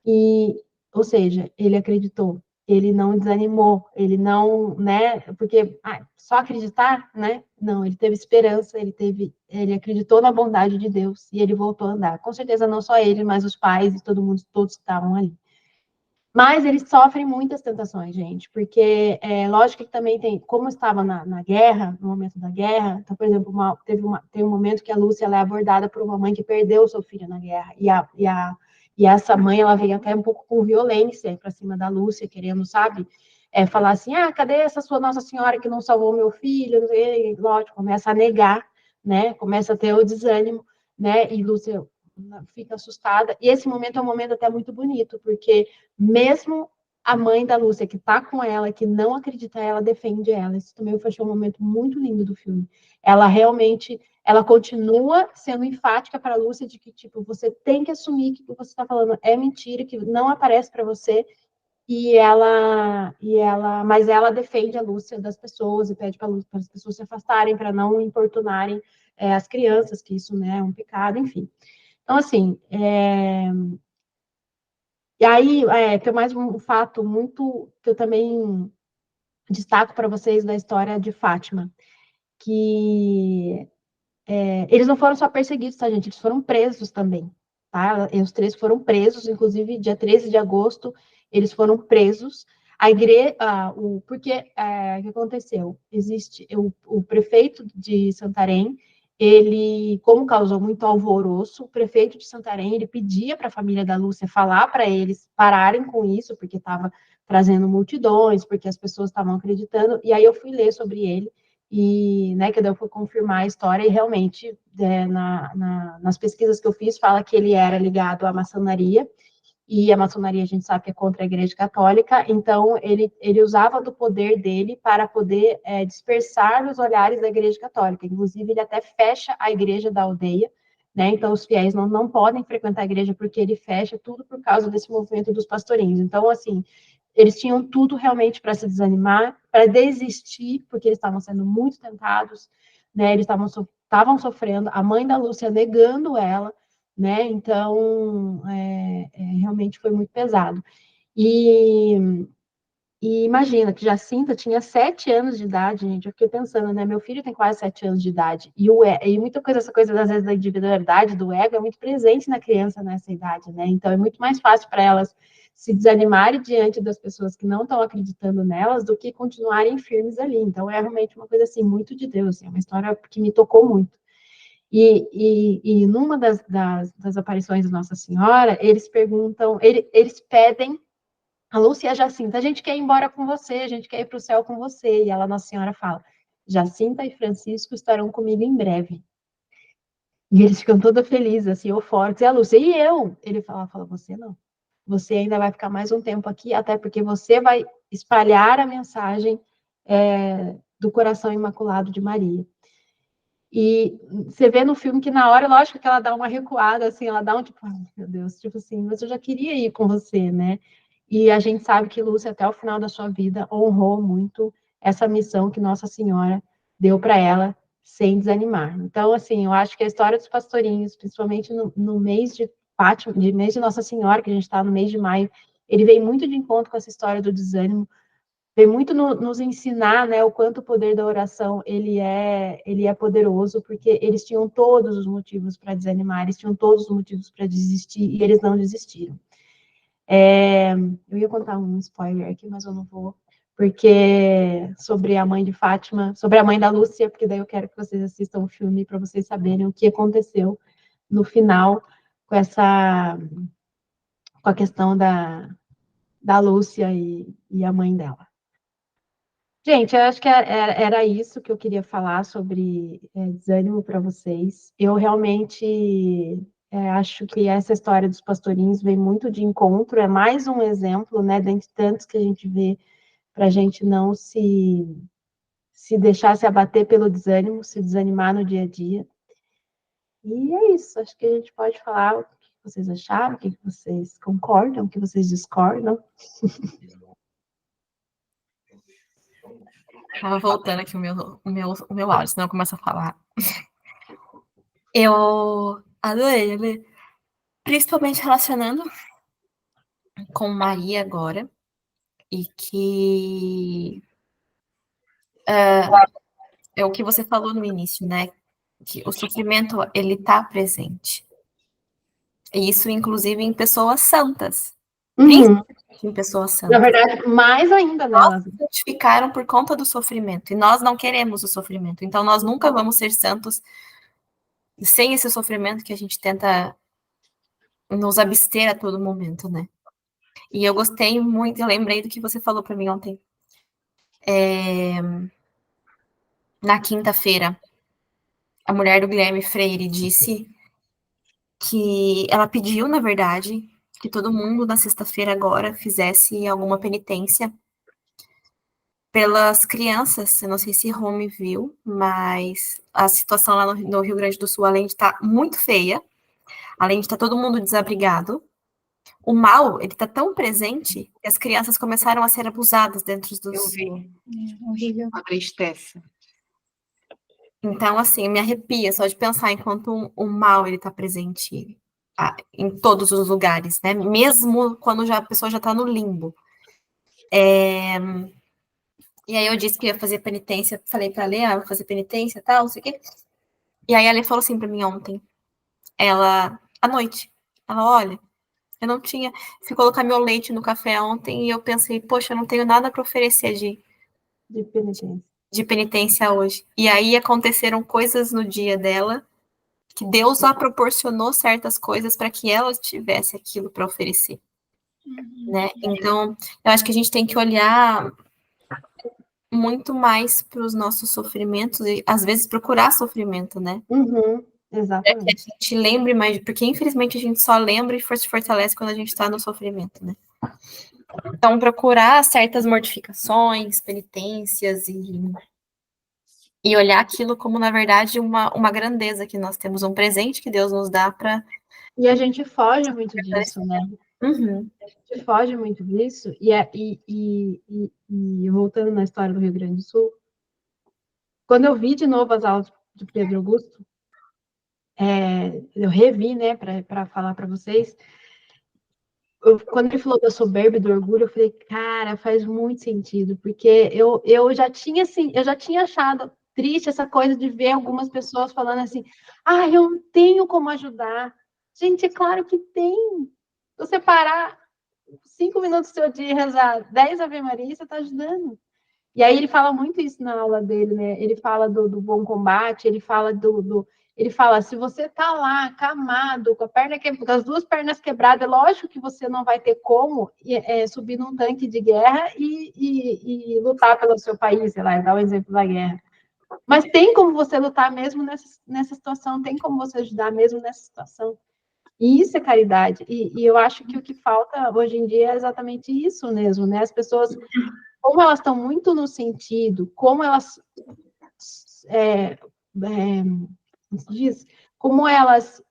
E, ou seja, ele acreditou, ele não desanimou, ele não, né? Porque só acreditar, né? Não, ele teve esperança, ele acreditou na bondade de Deus e ele voltou a andar. Com certeza não só ele, mas os pais e todo mundo, todos que estavam ali. Mas eles sofrem muitas tentações, gente, porque lógico que também tem, como estava na guerra, no momento da guerra, então, por exemplo, tem um momento que a Lúcia ela é abordada por uma mãe que perdeu o seu filho na guerra, e essa mãe ela vem até um pouco com violência para cima da Lúcia, querendo, sabe, falar assim, cadê essa sua Nossa Senhora que não salvou meu filho? E, lógico, começa a negar, né? Começa a ter o desânimo, né? E Lúcia fica assustada. E esse momento é um momento até muito bonito, porque mesmo a mãe da Lúcia, que tá com ela, que não acredita, ela defende ela. Isso também foi um momento muito lindo do filme. Ela realmente, ela continua sendo enfática para a Lúcia de que, tipo, você tem que assumir que o que você está falando é mentira, que não aparece para você. Mas ela defende a Lúcia das pessoas e pede para as pessoas se afastarem, para não importunarem as crianças, que isso, né, é um pecado, enfim. Então, assim, e aí, tem mais um fato muito que eu também destaco para vocês da história de Fátima, que eles não foram só perseguidos, tá, gente? Eles foram presos também, tá? E os três foram presos, inclusive dia 13 de agosto, eles foram presos. A igreja, porque o que aconteceu? Existe o prefeito de Santarém, ele, como causou muito alvoroço, o prefeito de Santarém, ele pedia para a família da Lúcia falar para eles pararem com isso, porque estava trazendo multidões, porque as pessoas estavam acreditando, e aí eu fui ler sobre ele, e, né, que eu fui confirmar a história, e realmente, nas pesquisas que eu fiz, fala que ele era ligado à maçonaria, e a maçonaria a gente sabe que é contra a Igreja Católica, então ele usava do poder dele para poder dispersar os olhares da Igreja Católica, inclusive ele até fecha a igreja da aldeia, né, então os fiéis não podem frequentar a igreja porque ele fecha tudo por causa desse movimento dos pastorinhos, então assim, eles tinham tudo realmente para se desanimar, para desistir, porque eles estavam sendo muito tentados, né, eles estavam sofrendo, a mãe da Lúcia negando ela, né? Então, realmente foi muito pesado. E, e imagina que Jacinta tinha 7 anos de idade, gente. Eu fiquei pensando, né? Meu filho tem quase 7 anos de idade. E muita coisa, essa coisa, às vezes, da individualidade, do ego, é muito presente na criança nessa idade, né? Então, é muito mais fácil para elas se desanimarem diante das pessoas que não estão acreditando nelas do que continuarem firmes ali. Então, é realmente uma coisa, assim, muito de Deus. Assim, é uma história que me tocou muito. E numa das aparições de Nossa Senhora, eles perguntam, eles pedem a Lúcia e a Jacinta, a gente quer ir embora com você, a gente quer ir para o céu com você. E ela, Nossa Senhora, fala, Jacinta e Francisco estarão comigo em breve. E eles ficam toda felizes, assim, eufóricos. E a Lúcia, e eu? Ele fala, você não. Você ainda vai ficar mais um tempo aqui, até porque você vai espalhar a mensagem do coração imaculado de Maria. E você vê no filme que na hora, lógico que ela dá uma recuada, assim, ela dá um tipo, ai, meu Deus, tipo assim, mas eu já queria ir com você, né? E a gente sabe que Lúcia, até o final da sua vida, honrou muito essa missão que Nossa Senhora deu para ela, sem desanimar. Então, assim, eu acho que a história dos pastorinhos, principalmente no mês de Fátima, de mês de Nossa Senhora, que a gente está no mês de maio, ele vem muito de encontro com essa história do desânimo, vem muito nos ensinar, né, o quanto o poder da oração ele é poderoso, porque eles tinham todos os motivos para desanimar, eles tinham todos os motivos para desistir, e eles não desistiram. Eu ia contar um spoiler aqui, mas eu não vou, porque sobre a mãe de Fátima, sobre a mãe da Lúcia, porque daí eu quero que vocês assistam o filme para vocês saberem o que aconteceu no final com com a questão da Lúcia e a mãe dela. Gente, eu acho que era isso que eu queria falar sobre desânimo para vocês. Eu realmente acho que essa história dos pastorinhos vem muito de encontro, é mais um exemplo, né, dentre tantos que a gente vê, para a gente não se deixar se abater pelo desânimo, se desanimar no dia a dia. E é isso, acho que a gente pode falar o que vocês acharam, o que vocês concordam, o que vocês discordam. Tava voltando aqui o meu áudio, senão eu começo a falar. Eu adorei ler, principalmente relacionando com Maria agora, e que é o que você falou no início, né? Que o sofrimento, ele tá presente. E isso, inclusive, em pessoas santas. Uhum. Principalmente em pessoas Na santas. verdade, mais ainda nelas. Se santificaram por conta do sofrimento. E nós não queremos o sofrimento. Então, nós nunca vamos ser santos sem esse sofrimento que a gente tenta nos abster a todo momento, né? E eu gostei muito, eu lembrei do que você falou para mim ontem. Na quinta-feira, a mulher do Guilherme Freire disse que ela pediu, na verdade, que todo mundo na sexta-feira agora fizesse alguma penitência pelas crianças. Eu não sei se Rome viu, mas a situação lá no Rio Grande do Sul, além de estar muito feia, além de estar todo mundo desabrigado, o mal, ele está tão presente que as crianças começaram a ser abusadas dentro dos... Eu vi. Uma tristeza. Então, assim, me arrepia só de pensar enquanto o mal, ele está presente em todos os lugares, né? Mesmo quando a pessoa já está no limbo. E aí eu disse que ia fazer penitência, falei pra Lê, vou fazer penitência e tal, não sei o quê. E aí a Lê falou assim pra mim ontem, à noite, ela, olha, eu não tinha, fui colocar meu leite no café ontem e eu pensei, poxa, eu não tenho nada para oferecer de penitência hoje. E aí aconteceram coisas no dia dela, que Deus a proporcionou certas coisas para que ela tivesse aquilo para oferecer. Né? Então, eu acho que a gente tem que olhar muito mais para os nossos sofrimentos e, às vezes, procurar sofrimento, né? Uhum, Para que exatamente. a gente lembre mais, porque, infelizmente, a gente só lembra e se fortalece quando a gente está no sofrimento, né? Então, procurar certas mortificações, penitências e olhar aquilo como, na verdade, uma grandeza que nós temos, um presente que Deus nos dá para... E a gente foge muito disso, né? Uhum. A gente foge muito disso. E voltando na história do Rio Grande do Sul, quando eu vi de novo as aulas de Pedro Augusto, eu revi, né, para falar para vocês, quando ele falou da soberba e do orgulho, eu falei, cara, faz muito sentido, porque eu já tinha assim, eu já tinha achado triste essa coisa de ver algumas pessoas falando assim, eu não tenho como ajudar. Gente, é claro que tem. Você parar 5 minutos do seu dia e rezar 10 Ave Maria, você está ajudando. E aí ele fala muito isso na aula dele, né? Ele fala do bom combate, ele fala ele fala, se você tá lá, camado, com as duas pernas quebradas, é lógico que você não vai ter como subir num tanque de guerra e lutar pelo seu país, sei lá, dar o exemplo da guerra. Mas tem como você lutar mesmo nessa situação, tem como você ajudar mesmo nessa situação. E isso é caridade. E eu acho que o que falta hoje em dia é exatamente isso mesmo, né? As pessoas, como elas estão muito no sentido, como elas como se diz, como elas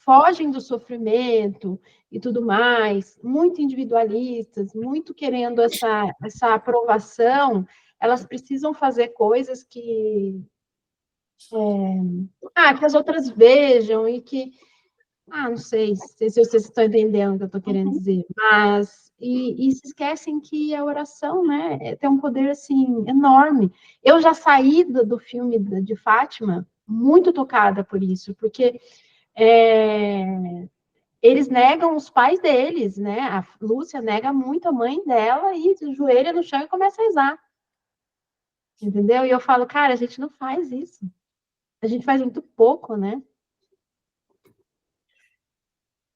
fogem do sofrimento e tudo mais, muito individualistas, muito querendo essa aprovação, elas precisam fazer coisas que as outras vejam e que, não sei se vocês estão entendendo o que eu estou querendo dizer, mas, e se esquecem que a oração, né, tem um poder, assim, enorme. Eu já saí do filme de Fátima muito tocada por isso, porque eles negam os pais deles, né, a Lúcia nega muito a mãe dela e joelha no chão e começa a rezar, entendeu? E eu falo, cara, a gente não faz isso. A gente faz muito pouco, né?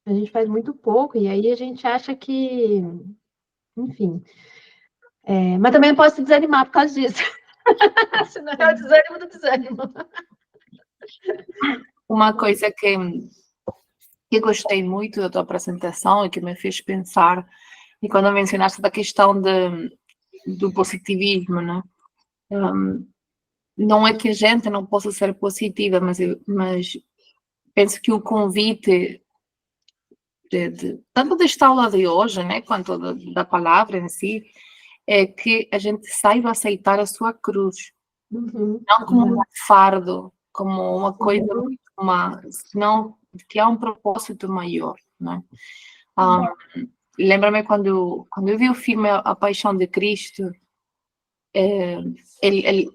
A gente faz muito pouco, e aí a gente acha que, enfim. Mas também não posso se desanimar por causa disso. Senão é o desânimo do desânimo. Uma coisa que gostei muito da tua apresentação e que me fez pensar, e quando mencionaste da questão do positivismo, né? Não é que a gente não possa ser positiva, mas penso que o convite tanto desta aula de hoje, né, quanto da palavra em si, é que a gente saiba aceitar a sua cruz, não como um fardo, como uma coisa, senão que há um propósito maior, né? Lembra-me quando eu vi o filme A Paixão de Cristo, ele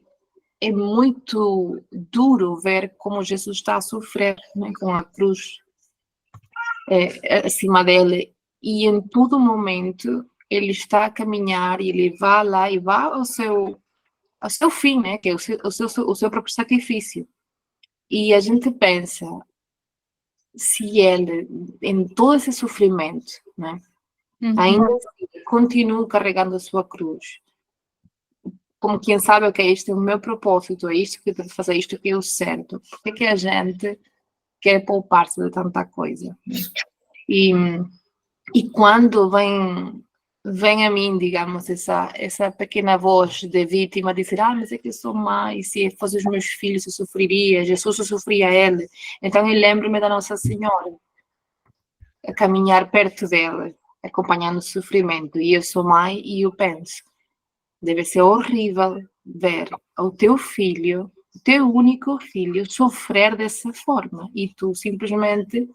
é muito duro ver como Jesus está a sofrer, né, com a cruz acima dele, e em todo momento ele está a caminhar e ele vai lá e vai ao seu fim, né, que é o seu próprio sacrifício. E a gente pensa, se ele, em todo esse sofrimento, né, ainda continua carregando a sua cruz, como quem sabe, ok, este é o meu propósito, é isto que eu devo fazer, isto que é o certo. Por que a gente quer poupar-se de tanta coisa? E quando vem a mim, digamos, essa pequena voz de vítima, dizer, mas é que eu sou mãe, se fossem os meus filhos eu sofreria, Jesus eu sofria ele. Então eu lembro-me da Nossa Senhora, a caminhar perto dela, acompanhando o sofrimento. E eu sou mãe e eu penso, deve ser horrível ver o teu filho, o teu único filho, sofrer dessa forma e tu simplesmente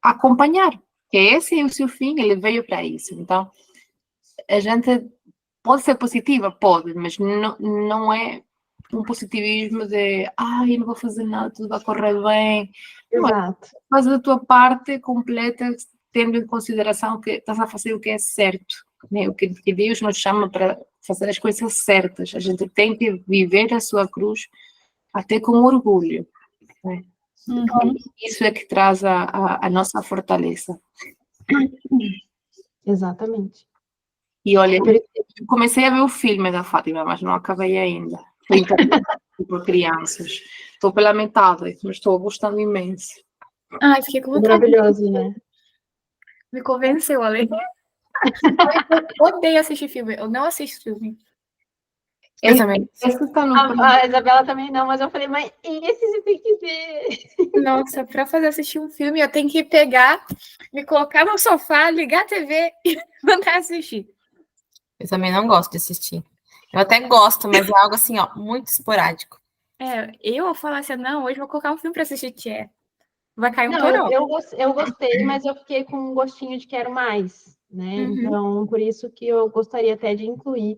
acompanhar, que esse é o seu fim, ele veio para isso. Então, a gente pode ser positiva, pode, mas não é um positivismo de eu não vou fazer nada, tudo vai correr bem. Exato. Faz a tua parte completa, tendo em consideração que estás a fazer o que é certo, né? O que Deus nos chama para fazer as coisas certas. A gente tem que viver a sua cruz até com orgulho, né? Isso é que traz a nossa fortaleza. Exatamente. E olha, eu comecei a ver o filme da Fátima, mas não acabei ainda. Foi por crianças. Estou pela metade, mas estou gostando imenso. Ai, fiquei com vontade. Maravilhoso, né? Me convenceu, Ale. Eu odeio assistir filme. Eu não assisto filme. Esse tá no A Isabela também não, mas eu falei, mas esse você tem que ver. Nossa, para fazer assistir um filme, eu tenho que pegar, me colocar no sofá, ligar a TV e mandar assistir. Eu também não gosto de assistir. Eu até gosto, mas é algo assim, ó, muito esporádico. Eu falar assim, não, hoje vou colocar um filme para assistir, Tchê. Vai cair um porão. Eu gostei, mas eu fiquei com um gostinho de quero mais, né? Então, por isso que eu gostaria até de incluir.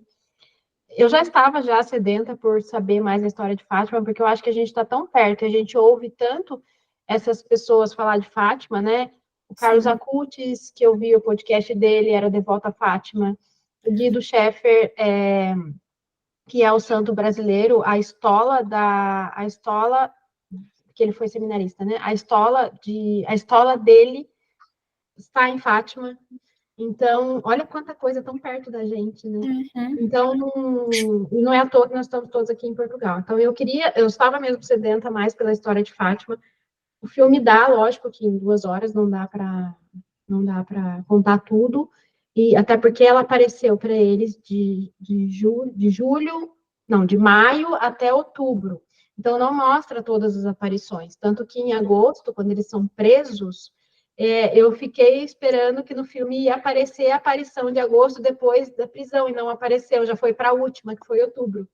Eu já estava sedenta por saber mais a história de Fátima, porque eu acho que a gente está tão perto, a gente ouve tanto essas pessoas falar de Fátima, né? O Carlos Acutis, que eu vi o podcast dele, era devoto a Fátima. O Guido Scheffer, que é o santo brasileiro, a estola, que ele foi seminarista, né? A estola dele está em Fátima. Então, olha quanta coisa tão perto da gente, né? Então, não é à toa que nós estamos todos aqui em Portugal. Então, eu estava mesmo sedenta mais pela história de Fátima. O filme dá, lógico que em 2 horas não dá para contar tudo, e até porque ela apareceu para eles de maio até outubro. Então, não mostra todas as aparições. Tanto que em agosto, quando eles são presos, eu fiquei esperando que no filme ia aparecer a aparição de agosto depois da prisão, e não apareceu, já foi para a última, que foi outubro.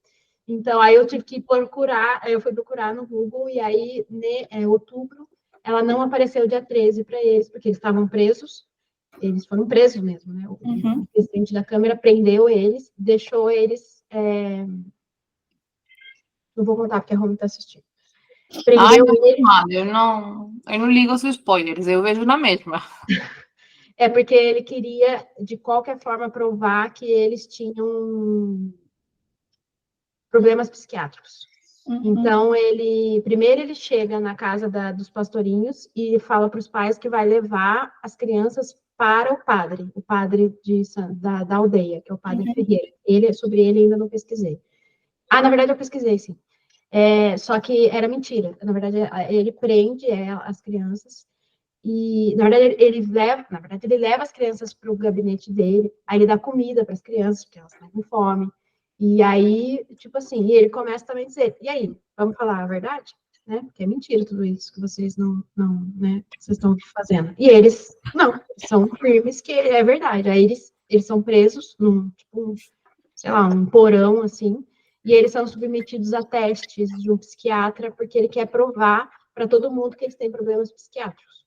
Então, aí eu tive que procurar, eu fui procurar no Google, e aí, outubro, ela não apareceu dia 13 para eles, porque eles estavam presos, eles foram presos mesmo, né? O presidente da Câmara prendeu eles, deixou eles. Não vou contar porque a Roma está assistindo. Prendeu eles. Eu não ligo os spoilers, eu vejo na mesma. É porque ele queria, de qualquer forma, provar que eles tinham problemas psiquiátricos. Então, primeiro ele chega na casa dos pastorinhos e fala para os pais que vai levar as crianças para o padre da aldeia, que é o padre Ferreira. Sobre ele ainda não pesquisei. Na verdade eu pesquisei, sim. Só que era mentira. Na verdade, ele prende as crianças e, na verdade, ele leva as crianças para o gabinete dele, aí ele dá comida para as crianças, porque elas estão com fome. E aí, tipo assim, ele começa também a dizer, e aí, vamos falar a verdade? Né? Porque é mentira tudo isso que vocês né, vocês estão fazendo. E eles, não, são firmes que é verdade. Aí eles são presos num, tipo, sei lá, um porão, assim, e eles são submetidos a testes de um psiquiatra, porque ele quer provar para todo mundo que eles têm problemas psiquiátricos.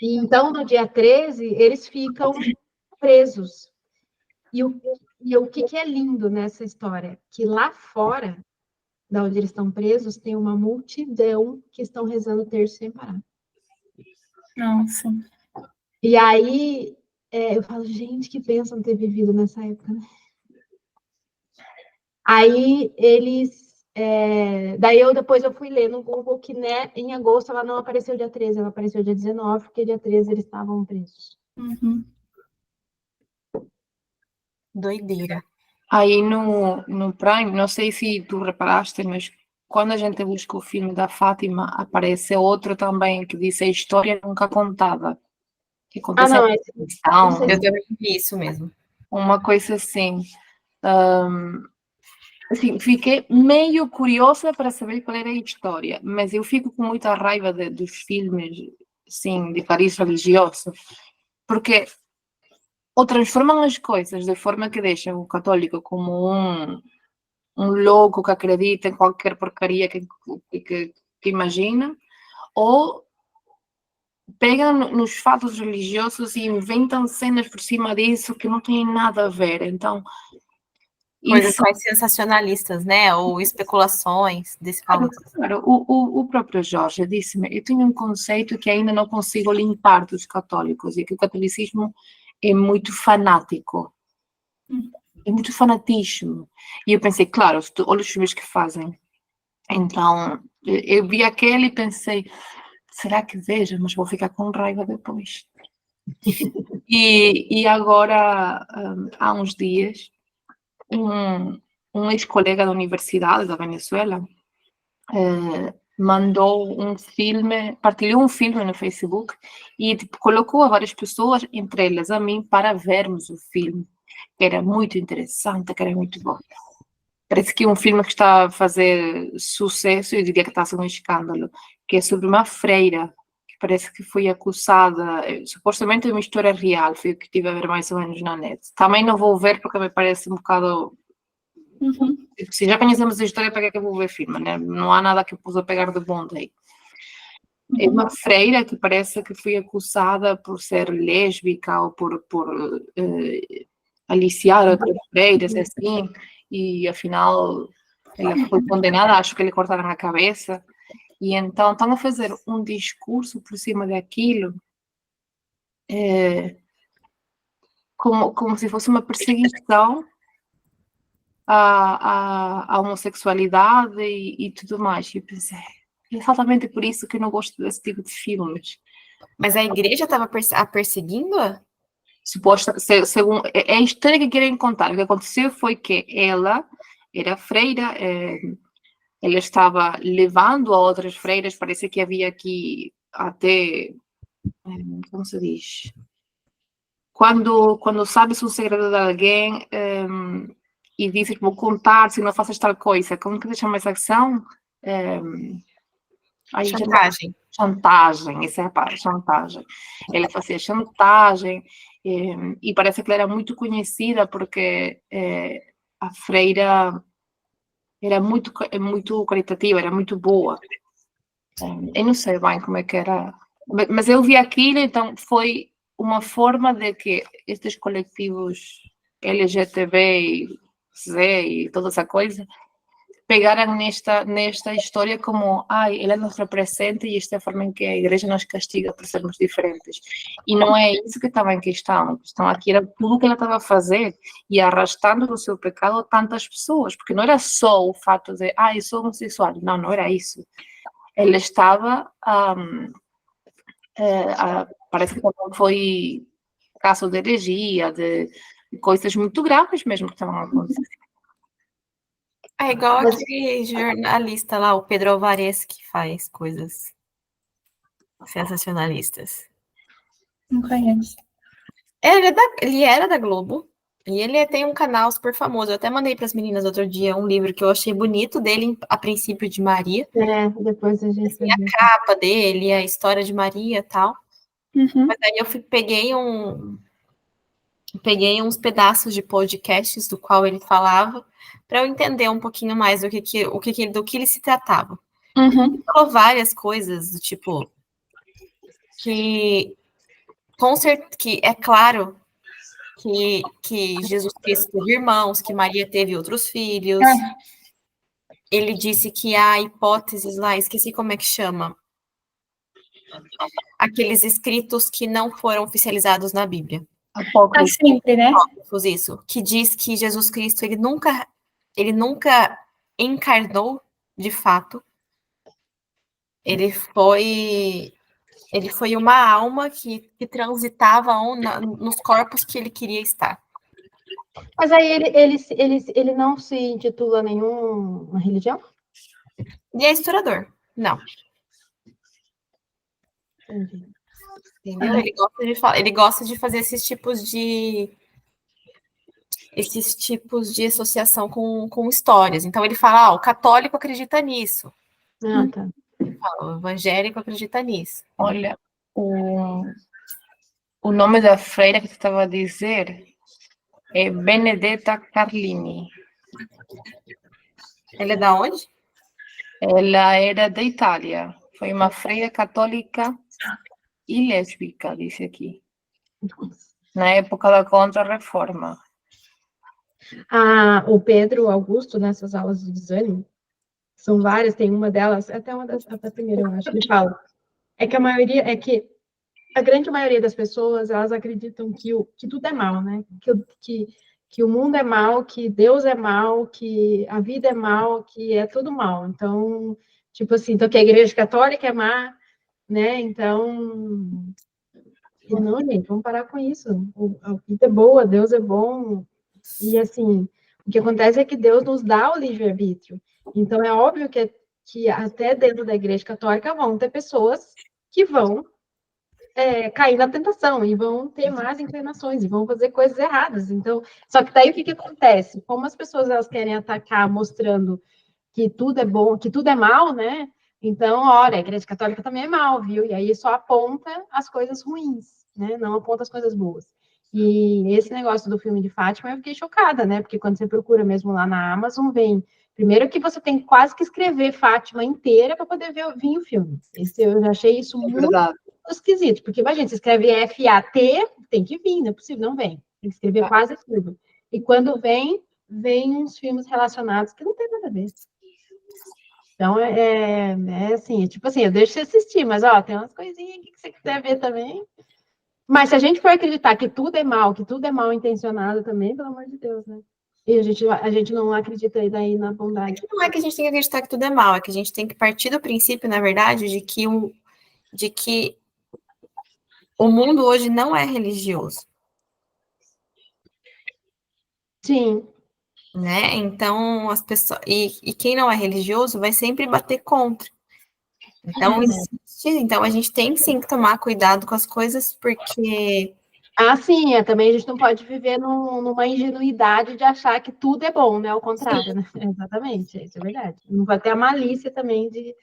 E então, no dia 13, eles ficam presos. E o que é lindo nessa história? Que lá fora, da onde eles estão presos, tem uma multidão que estão rezando o terço sem parar. Nossa. E aí, eu falo, gente, que pensam ter vivido nessa época, né? Aí eles. Depois eu fui ler no Google que, né, em agosto ela não apareceu dia 13, ela apareceu dia 19, porque dia 13 eles estavam presos. Doideira. Aí no Prime, não sei se tu reparaste, mas quando a gente busca o filme da Fátima, aparece outro também que diz a história nunca contada. Que acontece Não, eu também vi isso mesmo. Uma coisa assim. Assim, fiquei meio curiosa para saber qual era a história, mas eu fico com muita raiva dos filmes, assim, de cariz religioso, porque ou transformam as coisas de forma que deixam o católico como um louco que acredita em qualquer porcaria que imagina, ou pegam nos fatos religiosos e inventam cenas por cima disso que não têm nada a ver. Então, coisas mais sensacionalistas, né? Ou especulações desse Claro, o próprio Jorge disse-me, eu tenho um conceito que ainda não consigo limpar dos católicos, e que o catolicismo é muito fanático. É muito fanatismo. E eu pensei, claro, olha os filmes que fazem. Então, eu vi aquele e pensei, será que vejo? Mas vou ficar com raiva depois. E agora, há uns dias, um ex-colega da universidade da Venezuela mandou um filme, partilhou um filme no Facebook e tipo, colocou a várias pessoas, entre elas a mim, para vermos o filme, que era muito interessante, que era muito bom. Parece que é um filme que está a fazer sucesso, eu diria que está a ser um escândalo, que é sobre uma freira que parece que foi acusada, supostamente é uma história real, foi o que estive a ver mais ou menos na net. Também não vou ver porque me parece um bocado... Se já conhecemos a história, para que eu vou ver filme, né? Não há nada que eu possa pegar de bom daí. É uma freira que parece que foi acusada por ser lésbica ou por aliciar outras freiras, assim, e afinal ela foi condenada, acho que lhe cortaram a cabeça, e então estão a fazer um discurso por cima daquilo, como se fosse uma perseguição à homossexualidade e tudo mais. E eu pensei, é exatamente por isso que eu não gosto desse tipo de filmes. Mas a igreja estava perseguindo-a? Segundo, é a história que querem contar. O que aconteceu foi que ela era freira, ela estava levando a outras freiras, parece que havia aqui até, como se diz? Quando sabes um segredo de alguém, e disse, vou contar se não faças tal coisa. Como que se chama essa ação? Chantagem. Chantagem, essa é a palavra, chantagem. Ele fazia chantagem, e parece que ela era muito conhecida porque a freira era muito caritativa, era muito boa. Eu não sei bem como é que era, mas eu vi aquilo, então foi uma forma de que estes coletivos LGTB, Z e toda essa coisa pegaram nesta história como, ela nos representa e esta é a forma em que a igreja nos castiga por sermos diferentes. E não é isso que estava em questão. A questão aqui era tudo o que ela estava a fazer e arrastando no seu pecado tantas pessoas, porque não era só o fato de, eu sou homossexual. Não, não era isso. Ela estava, parece que foi caso de heresia, de coisas muito graves mesmo que estavam acontecendo. É igual aquele jornalista lá, o Pedro Alvarez, que faz coisas sensacionalistas. Não conheço. Ele era da Globo, e ele tem um canal super famoso. Eu até mandei para as meninas outro dia um livro que eu achei bonito dele, A Princípio de Maria. Depois a gente vai ver. A capa dele, a história de Maria e tal. Uhum. Mas aí eu peguei uns pedaços de podcasts do qual ele falava, para eu entender um pouquinho mais do que ele se tratava. Uhum. Ele falou várias coisas, do tipo, que é claro que Jesus Cristo teve irmãos, que Maria teve outros filhos. Ele disse que há hipóteses lá, esqueci como é que chama, aqueles escritos que não foram oficializados na Bíblia. Sempre, né? Isso, que diz que Jesus Cristo, ele nunca encarnou de fato. Ele foi uma alma que transitava nos corpos que ele queria estar. Mas aí ele não se intitula nenhuma religião? E é historiador. Não. Entendi. Entendeu? Ele gosta de fazer esses tipos de associação com histórias. Então ele fala, o católico acredita nisso. Tá. O evangélico acredita nisso. Olha, o nome da freira que você estava a dizer é Benedetta Carlini. Ela é da onde? Ela era da Itália. Foi uma freira católica e lésbica, disse aqui. Na época da Contra-Reforma. O Pedro Augusto, nessas aulas de desânimo, são várias, tem uma delas, até a primeira, eu acho, ele fala, que a grande maioria das pessoas, elas acreditam que tudo é mal, né? Que o mundo é mal, que Deus é mal, que a vida é mal, que é tudo mal. Então, tipo assim, que a igreja católica é má, né? Então, não, gente, vamos parar com isso. A vida é boa, Deus é bom. E, assim, o que acontece é que Deus nos dá o livre-arbítrio. Então, é óbvio que até dentro da igreja católica vão ter pessoas que vão cair na tentação e vão ter más inclinações e vão fazer coisas erradas. Então, só que daí o que acontece? Como as pessoas elas querem atacar mostrando que tudo é bom, que tudo é mal, né? Então, olha, a igreja católica também é mal, viu? E aí só aponta as coisas ruins, né? Não aponta as coisas boas. E esse negócio do filme de Fátima, eu fiquei chocada, né? Porque quando você procura mesmo lá na Amazon, vem. Primeiro que você tem quase que escrever Fátima inteira para poder vir o filme. Eu já achei isso muito esquisito, porque imagina, você escreve F-A-T, tem que vir, não é possível, não vem. Tem que escrever quase tudo. E quando vem uns filmes relacionados que não tem nada a ver. Então, assim, tipo assim, eu deixo você assistir, mas, tem umas coisinhas aqui que você quiser ver também. Mas se a gente for acreditar que tudo é mal intencionado também, pelo amor de Deus, né? E a gente não acredita aí na bondade. Não é que a gente tem que acreditar que tudo é mal, é que a gente tem que partir do princípio, na verdade, de que o mundo hoje não é religioso. Sim. Né? Então, as pessoas. E quem não é religioso vai sempre bater contra. Então, a gente tem sim que tomar cuidado com as coisas, porque Ah, sim, também a gente não pode viver numa ingenuidade de achar que tudo é bom, né? Ao contrário, né? Exatamente, isso é verdade. Não pode ter a malícia também de,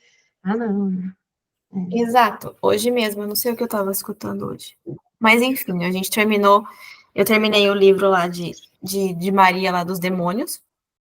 não. Exato. Hoje mesmo, eu não sei o que eu estava escutando hoje. Mas, enfim, a gente terminou. Eu terminei o livro lá de Maria, lá dos demônios.